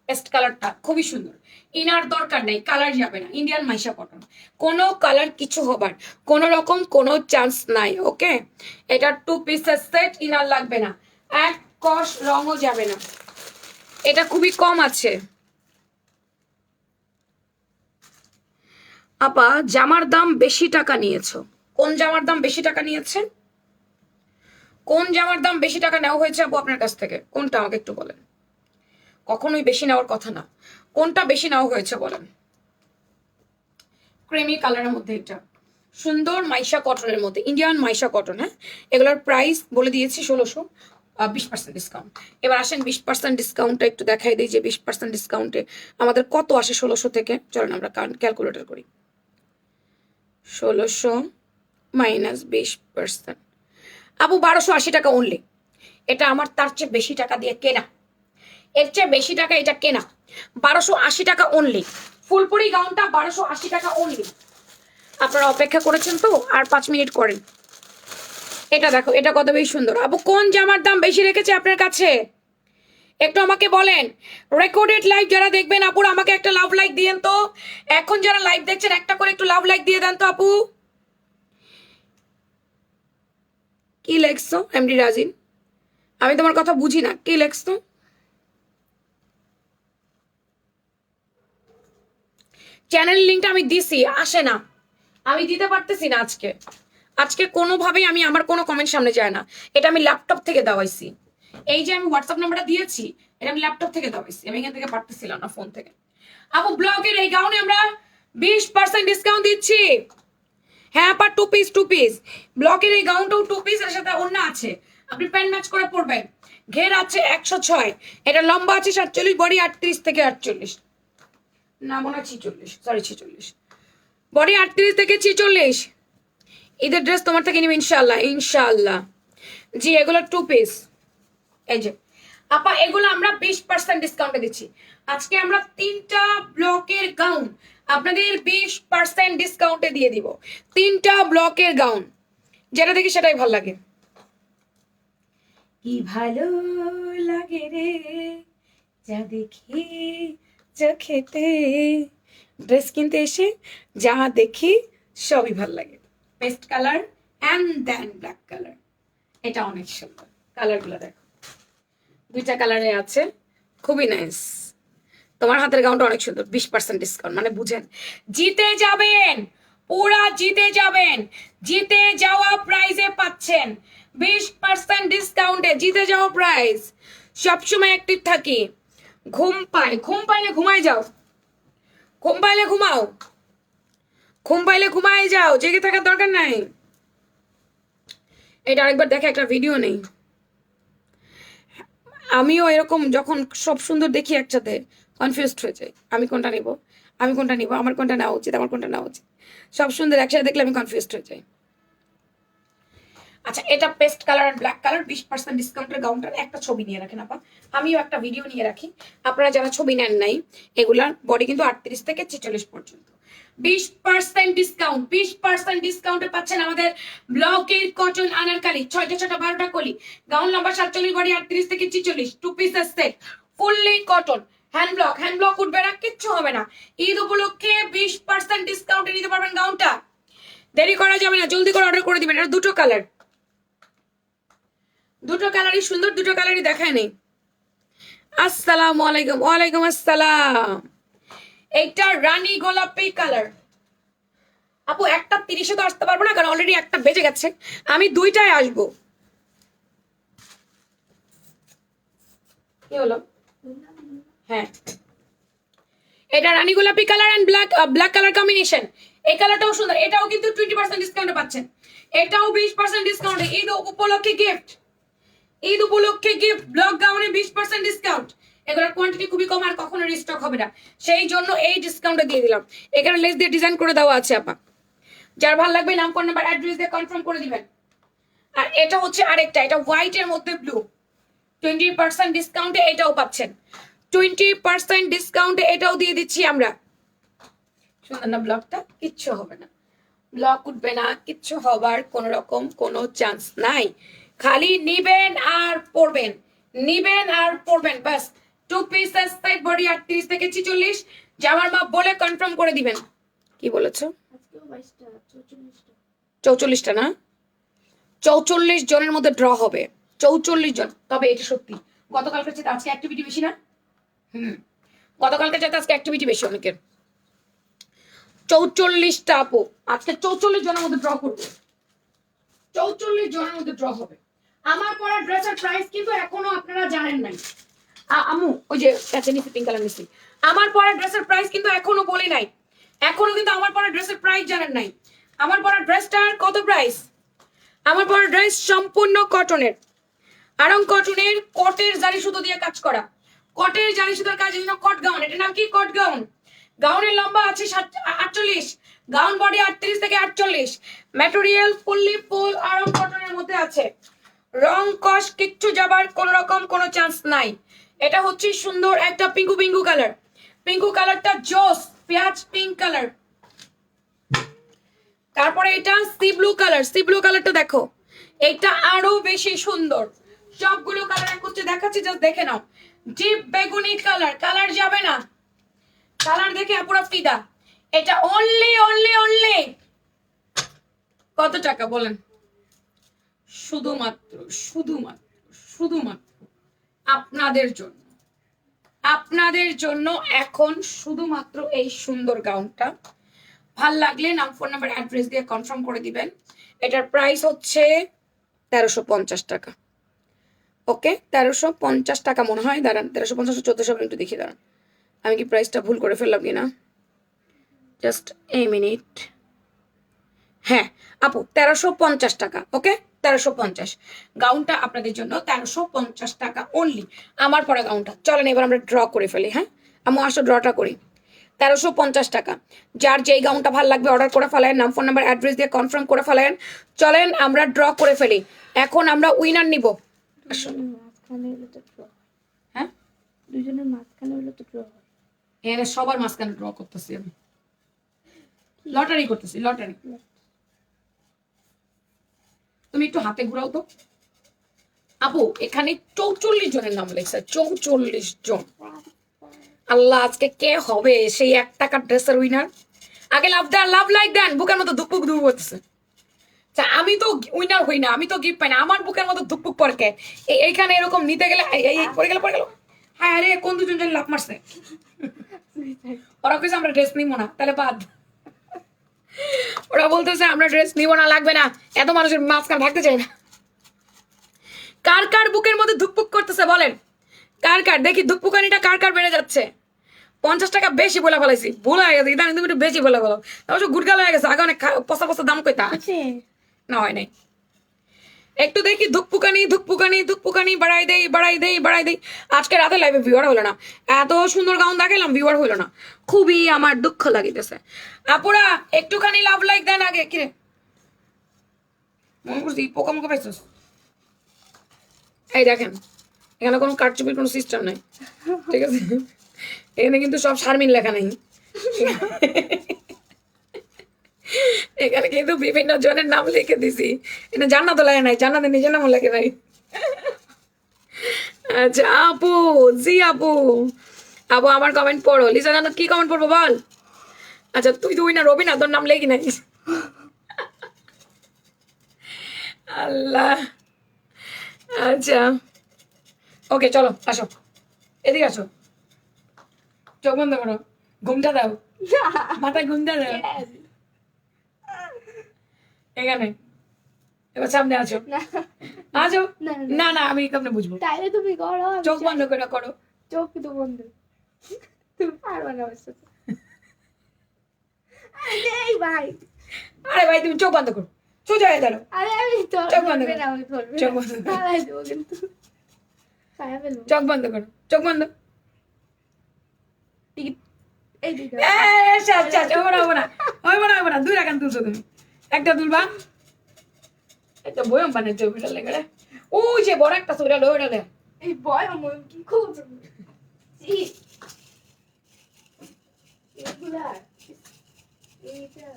পেস্ট কালারটা খুবই সুন্দর। ইনার দরকার নেই, কালার যাবে না, ইন্ডিয়ান মাইশা কটন, কোনো কালার কিছু হবার কোনো রকম কোনো চান্স নাই। ওকে, এটা 2 পিসের সেট, ইনার লাগবে না, এক কস রঙও যাবে না। এটা খুবই কম আছে আপা। জামার দাম বেশি টাকা নিয়েছো, কোন জামার দাম বেশি টাকা নিয়েছে? কোন জামার দাম বেশি টাকা নেওয়া হয়েছে আপু আপনার কাছ থেকে? কোনটা আমাকে একটু বলেন। কখনোই বেশি নেওয়ার কথা না, কোনটা বেশি নেওয়া হয়েছে বলেন। ক্রিমি কালারের মধ্যে এটা সুন্দর মাইশা কটনের মধ্যে, ইন্ডিয়ান মাইশা কটন। হ্যাঁ, এগুলোর প্রাইস বলে দিয়েছি 1600, 20% ডিসকাউন্ট। এবার আসেন 20% ডিসকাউন্টটা একটু দেখাই দিই যে 20% ডিসকাউন্টে আমাদের কত আসে 1600 থেকে। চলেন আমরা ক্যালকুলেটর করি। 1600 মাইনাস 20%, আপু 1280 টাকা অনলি। এটা আমার তার চেয়ে বেশি টাকা দিয়ে কেনা, এর চেয়ে বেশি টাকা এটা কেনা। 1280 টাকা অনলি, ফুলপুরি গাউনটা 1280 টাকা অনলি। আপনারা অপেক্ষা করেছেন তো, আর 5 মিনিট করেন। এটা দেখো, এটা কত বেশি সুন্দর। আপু কোন জামার দাম বেশি রেখেছে আপনার কাছে একটু আমাকে বলেন। রেকর্ডেড লাইভ যারা দেখবেন আপুর আমাকে একটা লাভ লাইক দিয়েন তো। এখন যারা লাইভ দেখছেন একটা করে একটু লাভ লাইক দিয়ে দেন তো আপু। কি লেখছো এমডি রাজিন? আমি তোমার কথা বুঝি না, কি লেখছো? চ্যানেল লিঙ্কটা আমি দিছি, আসে না, আমি দিতে পারতেছি না আজকে। আজকে কোনোভাবেই আমি আমার কোনো কমেন্ট সামনে যায় না। এটা আমি ল্যাপটপ থেকে দেওয়াইছি। এই যে আমি হোয়াটসঅ্যাপ নাম্বারটা দিয়েছি, এটা আমি ল্যাপটপ থেকে দেওয়াইছি, আমি এখান থেকে পারতেছিলাম না ফোন থেকে। আপু ব্লগের এই গাউনে আমরা 20% ডিসকাউন্ট দিচ্ছি। হ্যাঁ আপা, 2 পিস ব্লকের এই গাউনটাও 2 পিস, এর সাথে অন্য আছে, আপনি প্যান্ট ম্যাচ করে পরবেন। ঘের আছে 106, এটা লম্বা আছে 47, বডি 38 থেকে 48, না মনে হয় 46, সরি 46, বডি 38 থেকে 46। ঈদের ড্রেস তোমার থেকে নিব ইনশাল্লাহ, ইনশাল্লাহ। জি এগুলো 2 পিস। এই যে আপা এগুলো আমরা 20% ডিসকাউন্টে দিচ্ছি। আজকে আমরা 3টা ব্লকের গাউন আপনাদের 20% ডিসকাউন্টে দিয়ে দিব। 3টা ব্লকের গাউন, যেটা দেখি সেটাই ভালো লাগে। কি ভালো লাগে রে যা দেখি চোখেতে, ড্রেস কিনতে এসে যা দেখি সবই ভালো লাগে। Paste colour and then black colour, এটা অনেক সুন্দর কালারগুলো দেখো। দুইটা কালারে আছে, খুবই নাইস। তোমার হাতের গাউনটা অনেক সুন্দর, 20% ডিসকাউন্ট, মানে বুঝেন জিতে যাবেন, পুরা জিতে যাবেন। জিতে যাওয়া প্রাইজে পাচ্ছেন 20% ডিসকাউন্টে জিতে যাওয়া প্রাইস। সবসময় অ্যাক্টিভ থাকি। ঘুম পাইলে ঘুমায় যাও, ঘুম পাইলে ঘুমাও, ঘুম পাইলে ঘুমায় যাও, জেগে থাকার দরকার নাই। এটা আরেকবার দেখে, একটা ভিডিও নেই। আমিও এরকম যখন সব সুন্দর দেখি একসাথে কনফিউজড হয়ে যাই, আমি কোনটা নিব, আমি কোনটা নিব, আমার কোনটা নেওয়া উচিত, আমার কোনটা নেওয়া উচিত, সব সুন্দর একসাথে দেখলে আমি কনফিউজড হয়ে যাই। আচ্ছা, এটা পেস্ট কালার আর ব্ল্যাক কালার, 20% ডিসকাউন্টের গাউনটার একটা ছবি নিয়ে রাখেন আপা, আমিও একটা ভিডিও নিয়ে রাখি। আপনারা যারা ছবি নেন নাই, এগুলার বডি কিন্তু 38 থেকে 46 পর্যন্ত। 20% ডিসকাউন্ট, 20% ডিসকাউন্টে পাচ্ছেন আমাদের ব্লকের কটন আনারকালি, 6টা 6টা 12টা কলি, গাউন লম্বা 47, বডি 38 থেকে 46, 2 পিসের set, fully cotton, hand block উঠবে না, কিচ্ছু হবে না। ঈদ উপলক্ষে 20% ডিসকাউন্টে নিতে পারবেন গাউনটা। দেরি করা যাবে না, জলদি করে অর্ডার করে দিবেন। এটা দুটো কালার, দুটো কালারই সুন্দর, দুটো কালারই দেখায় নেই। আসসালামু আলাইকুম। ওয়ালাইকুম আসসালাম। এইটা রানী গোলাপি কালার। আপু একটা 30-এ তো আসতে পারবো না, কারণ অলরেডি একটা বেজে গেছে, আমি দুইটায় আসবো। কি হলো? হ্যাঁ, এটা রানী গোলাপি colour and black colour combination. এই কালারটাও সুন্দর, এটাও কিন্তু 20% ডিসকাউন্টে পাচ্ছেন, এটাও 20% ডিসকাউন্টে। ঈদ উপলক্ষে গিফট, ঈদ উপলক্ষে গিফট, ব্লক গাউনে 20% ডিসকাউন্ট। এগুলোর কোয়ান্টিটি খুবই কম, আর কখনো রিস্টক হবে না, সেই জন্য এই ডিসকাউন্টটা দিয়ে দিলাম। এখানে লেস দিয়ে ডিজাইন করে দেওয়া আছে আপা, যার ভালো লাগবে নাম, ফোন নাম্বার, অ্যাড্রেস দিয়ে কনফার্ম করে দিবেন। আর এটা হচ্ছে আরেকটা, এটা হোয়াইট এর মধ্যে ব্লু, 20% ডিসকাউন্টে এটাও পাচ্ছেন, 20% ডিসকাউন্টে এটাও দিয়ে দিচ্ছি আমরা। সুন্দর না ব্লকটা? কিচ্ছু হবে না, ব্লক উঠবে না, কিচ্ছু হবার কোন রকম কোনো চান্স নাই। খালি নিবেন আর পড়বেন, নিবেন আর পড়বেন, বাস। 2 পিসের সেট, বডি 38 থেকে 46, জামার মাপ বলে কনফার্ম করে দিবেন। কি বলেছো? আজকেও 22টা 44টা 44টা না, 44 জনের মধ্যে ড্র হবে, 44 জন। তবে এটা সত্যি, গতকালকে চেয়ে আজকে অ্যাক্টিভিটি বেশি না? গতকালকে চাইতে আজকে অ্যাক্টিভিটি বেশি অনেকের। 44টা আপু, আজকে 44 জনের মধ্যে ড্র করবো, 44 জনের মধ্যে ড্র হবে। আমার পরা ড্রেসের প্রাইস কিন্তু এখনো আপনারা জানেন নাই। আমু ওই যে নিছি, পিঙ্ক কালার নিছি, আমার পরা ড্রেসের প্রাইস কিন্তু এখনো বলি নাই, এখনো কিন্তু আমার পরা ড্রেসের প্রাইস জানেন নাই। আমার পরা ড্রেসটার কত প্রাইস? আমার পরা ড্রেস সম্পূর্ণ কটনের, আরং কটনের, কটের জারি সুতো দিয়ে কাজ করা, কটের জারি সুতোর কাজ, কট গাউন। এটার নাম কি? কট গাউন। গাউনের লম্বা আছে 48, গাউন বডি 38 থেকে 48, ম্যাটেরিয়াল ফুললি ফুল আরং কটনের মধ্যে আছে, রং কস কিচ্ছু যাবার কোন রকম কোনো চান্স নাই। এটা হচ্ছে সুন্দর একটা পিঙ্কু কালার, পিঙ্কু কালারটা জোস, পেঁয়াজ পিঙ্ক কালার। তারপরে এটা সি ব্লু কালারটা দেখো, এটা আরো বেশি সুন্দর। সবগুলো কালার একত্রে দেখাচ্ছি, জাস্ট দেখে নাও। ডিপ বেগুনি কালার, কালার যাবে না, কালার দেখে পুরো ফিদা। এটা অনলি অনলি অনলি কত টাকা বলেন? শুধুমাত্র শুধুমাত্র শুধুমাত্র আপনাদের জন্য, আপনাদের জন্য এখন শুধুমাত্র এই সুন্দর গাউনটা। ভাল লাগলে নাম, ফোন নাম্বার, অ্যাড্রেস দিয়ে কনফার্ম করে দিবেন। এটার প্রাইস হচ্ছে 1350 টাকা। ওকে, 1350 টাকা মনে হয়। দাঁড়ান, 1350 1400 একটু দেখি, দাঁড়ান আমি কি প্রাইসটা ভুল করে ফেললাম কিনা, জাস্ট এ মিনিট। হ্যাঁ আপু, 1350 টাকা। ওকে, 1350 গাউনটা আপনাদের জন্য, 1350 টাকা অনলি। আমার পরা গাউনটা। চলেন এবার আমরা ড্র করে ফেলি। হ্যাঁ আমি আসো ড্রটা করি। 1350 টাকা, যার যেই গাউনটা ভালো লাগবে অর্ডার করে ফেলেন, নাম, ফোন নাম্বার, অ্যাড্রেস দিয়ে কনফার্ম করে ফেলেন। চলেন আমরা ড্র করে ফেলি। এখন আমরা উইনার নিব। মাঝখানে হলে তো ড্র। হ্যাঁ, দুজনের মাঝখানে হলে তো ড্র হয়। এখানে সবার মাঝখানে ড্র করতেছি আমি, লটারি করতেছি, লটারি। তুমি একটু হাতে ঘুরাও তো আপু। এখানে 44 জনের নাম লেখছে, 44 জন। আল্লাহ, আজকে কে হবে সেই 1 টাকার ড্রেসের উইনার? আগে লাভ দেন, লাভ লাইক দেন, বুকের মতো দুপুক দুপুক করতেছে। আচ্ছা, আমি তো উইনার হই না, আমি তো গিফট পাই না, আমার বুকের মতো ধুকপুক পড়কে এইখানে এরকম নিতে গেলে এই পড়ে গেল। হ্যাঁ আরে কোন দুজন জন লাভ মারছে, ওরা কইছে আমরা ড্রেস নিবো না, তাহলে বাদ। ওরা বলতেছে আমরা ড্রেস নিবো না, লাগবে না, এত মানুষের মাঝখানে থাকতে চাই না। কার কার বুকের মধ্যে ধুকপুক করতেছে বলেন, কার কার দেখি ধুকপুকানিটা কার কার বেড়ে যাচ্ছে। 50 টাকা বেশি বলে ফেলাইছি, ভুল হয়ে গেছে, ইদানিং তুমি একটু বেশি বলে ফেলো, অবশ্য গুটগাল হয়ে গেছে, আগে অনেক পচা পচা দাম কইতা আছে না, হয় নাই। একটু দেখি ধুকপুকানি বাড়াই দেই। আজকে রাতে লাইভে ভিউয়ার হলো না, এত সুন্দর গাউন দেখাইলাম ভিউয়ার হলো না, খুবই আমার দুঃখ লাগিতেছে। আপুরা একটুখানি লাভ লাইক দেন আগে। কিরে মনে করছি পোকা মুখে পাইছিস? এই দেখেন এখানে কোনো কারচুপির কোনো সিস্টেম নাই, ঠিক আছে? এখানে কিন্তু সব শারমিন লেখা নেই, এখানে কিন্তু বিভিন্ন জনের নাম লিখে দিছি, এটা জান্নাত লেখা নাই, জান্নাতের নিজের নাম লেখে নাই। আচ্ছা আপু, জি আপু, আপু আমার কমেন্ট পড়ো। লিসা জান্নাত কি কমেন্ট পড়বো বল? আচ্ছা তুই তো না রবি না, তোর নাম লেখি নাই। আল্লাহ, আচ্ছা ওকে চলো আসো, এদিকে আসো, চোখ বন্ধ করো, ঘুমটা দাও, মাথায় ঘুমটা দাও, এখানে এবার সামনে আসো, আসো। না, না না আমি কেমনে বুঝবো, তাইলে তুমি করো, আমি চোখ চাই। বন্ধ করে করো। চোখ তো বন্ধ, তুমি পারবে না আমার সাথে। এই ভাই, আরে ভাই তুমি চোখ বন্ধ করো, সোজা হয়ে দাঁড়ো, আরে আমি চোখ বন্ধ ধরবে করো। না, আমি ধরবে চোখ না। বন্ধ করো। হারাই দেবো কিন্তু, খায়া ফেলবো। চোখ বন্ধ করো, চোখ বন্ধ। টিকিট এই দুইটা হইব না, দুই রাখান তুলছো তুমি, একটা তুলবা, একটা বয়ম বানাইতে হবে এটা লেগে রে। ওই যে বড় একটা সইরা ওইটা লে। এই বয় আমার কি করছো? জি এগুলা এইটা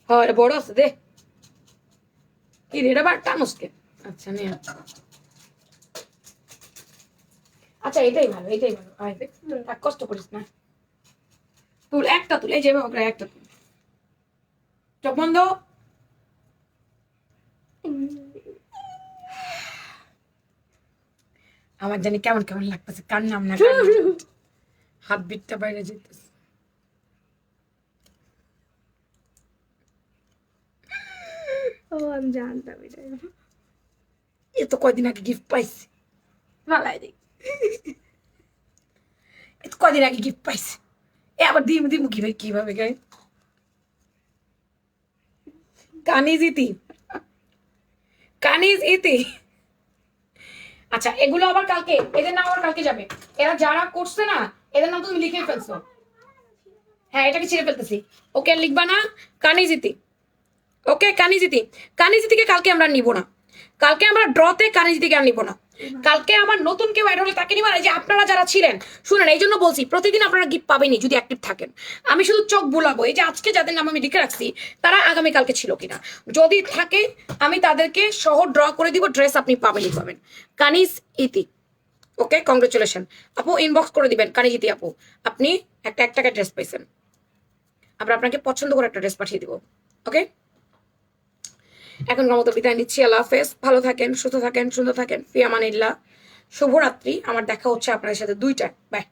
হ্যাঁ এটা বড় আছে দে, কি রে এটা বার টানুসকে। আচ্ছা নিয়ে আচ্ছা এটাই ভালো, এটাই ভালো, আয় দেখ, থাক, কষ্ট করিস না, তুল একটা তুল, এই যে এভাবে একটা তুল, চোখ বন্ধ। আমার জানি কেমন কেমন লাগতেছে, কার নাম না কার নাম, হাত বিটটা বাইরে যেতেছে। ও আমি জানতাম এটা। এ তো কয়দিন আগে গিফট পাইছি, ভালাই দিই। এ তো কয়দিন আগে গিফট পাইছি, এ আবার দিমু কিভাবে গায়ে কানিজ ইতি। আচ্ছা এগুলো আবার কালকে, এদের নাম আবার কালকে যাবে, এরা যারা করছে না এদের নাম তুমি লিখে ফেলছো। হ্যাঁ এটাকে ছিঁড়ে ফেলতেছি, ওকে আর লিখবা না, কানিজ ইতি। ওকে কানিজিতিকে কালকে আমরা নিব না, কালকে আমরা ড্রতে কানিজিতিকে আর নিব না, কালকে আমার নতুন কেউ অ্যাড হলে তাকে নিব। এই যে আপনারা যারা ছিলেন শুনেন, এই জন্য বলছি প্রতিদিন আপনারা গিফট পাবেনই যদি অ্যাক্টিভ থাকেন। আমি শুধু চোখ বুলাবো, এই যে আজকে যাদের নাম আমি লিখে রাখছি তারা আগামীকালকে ছিল কিনা, যদি থাকে আমি তাদেরকে সহ ড্র করে দিব, ড্রেস আপনি পাবেনই পাবেন। কানিজ ইতি, ওকে কংগ্রেচুলেশন আপু, ইনবক্স করে দিবেন কানিজ ইতি আপু, আপনি একটা 1 টাকা ড্রেস পাইছেন, আমরা আপনাকে পছন্দ করে একটা ড্রেস পাঠিয়ে দিব। ওকে এখনকার মতো বিদায় নিচ্ছি, আল্লাহ হাফেজ, ভালো থাকেন, সুস্থ থাকেন, সুন্দর থাকেন, ফি আমানিল্লাহ, শুভরাত্রি। আমার দেখা হচ্ছে আপনাদের সাথে 2টায়, বাই।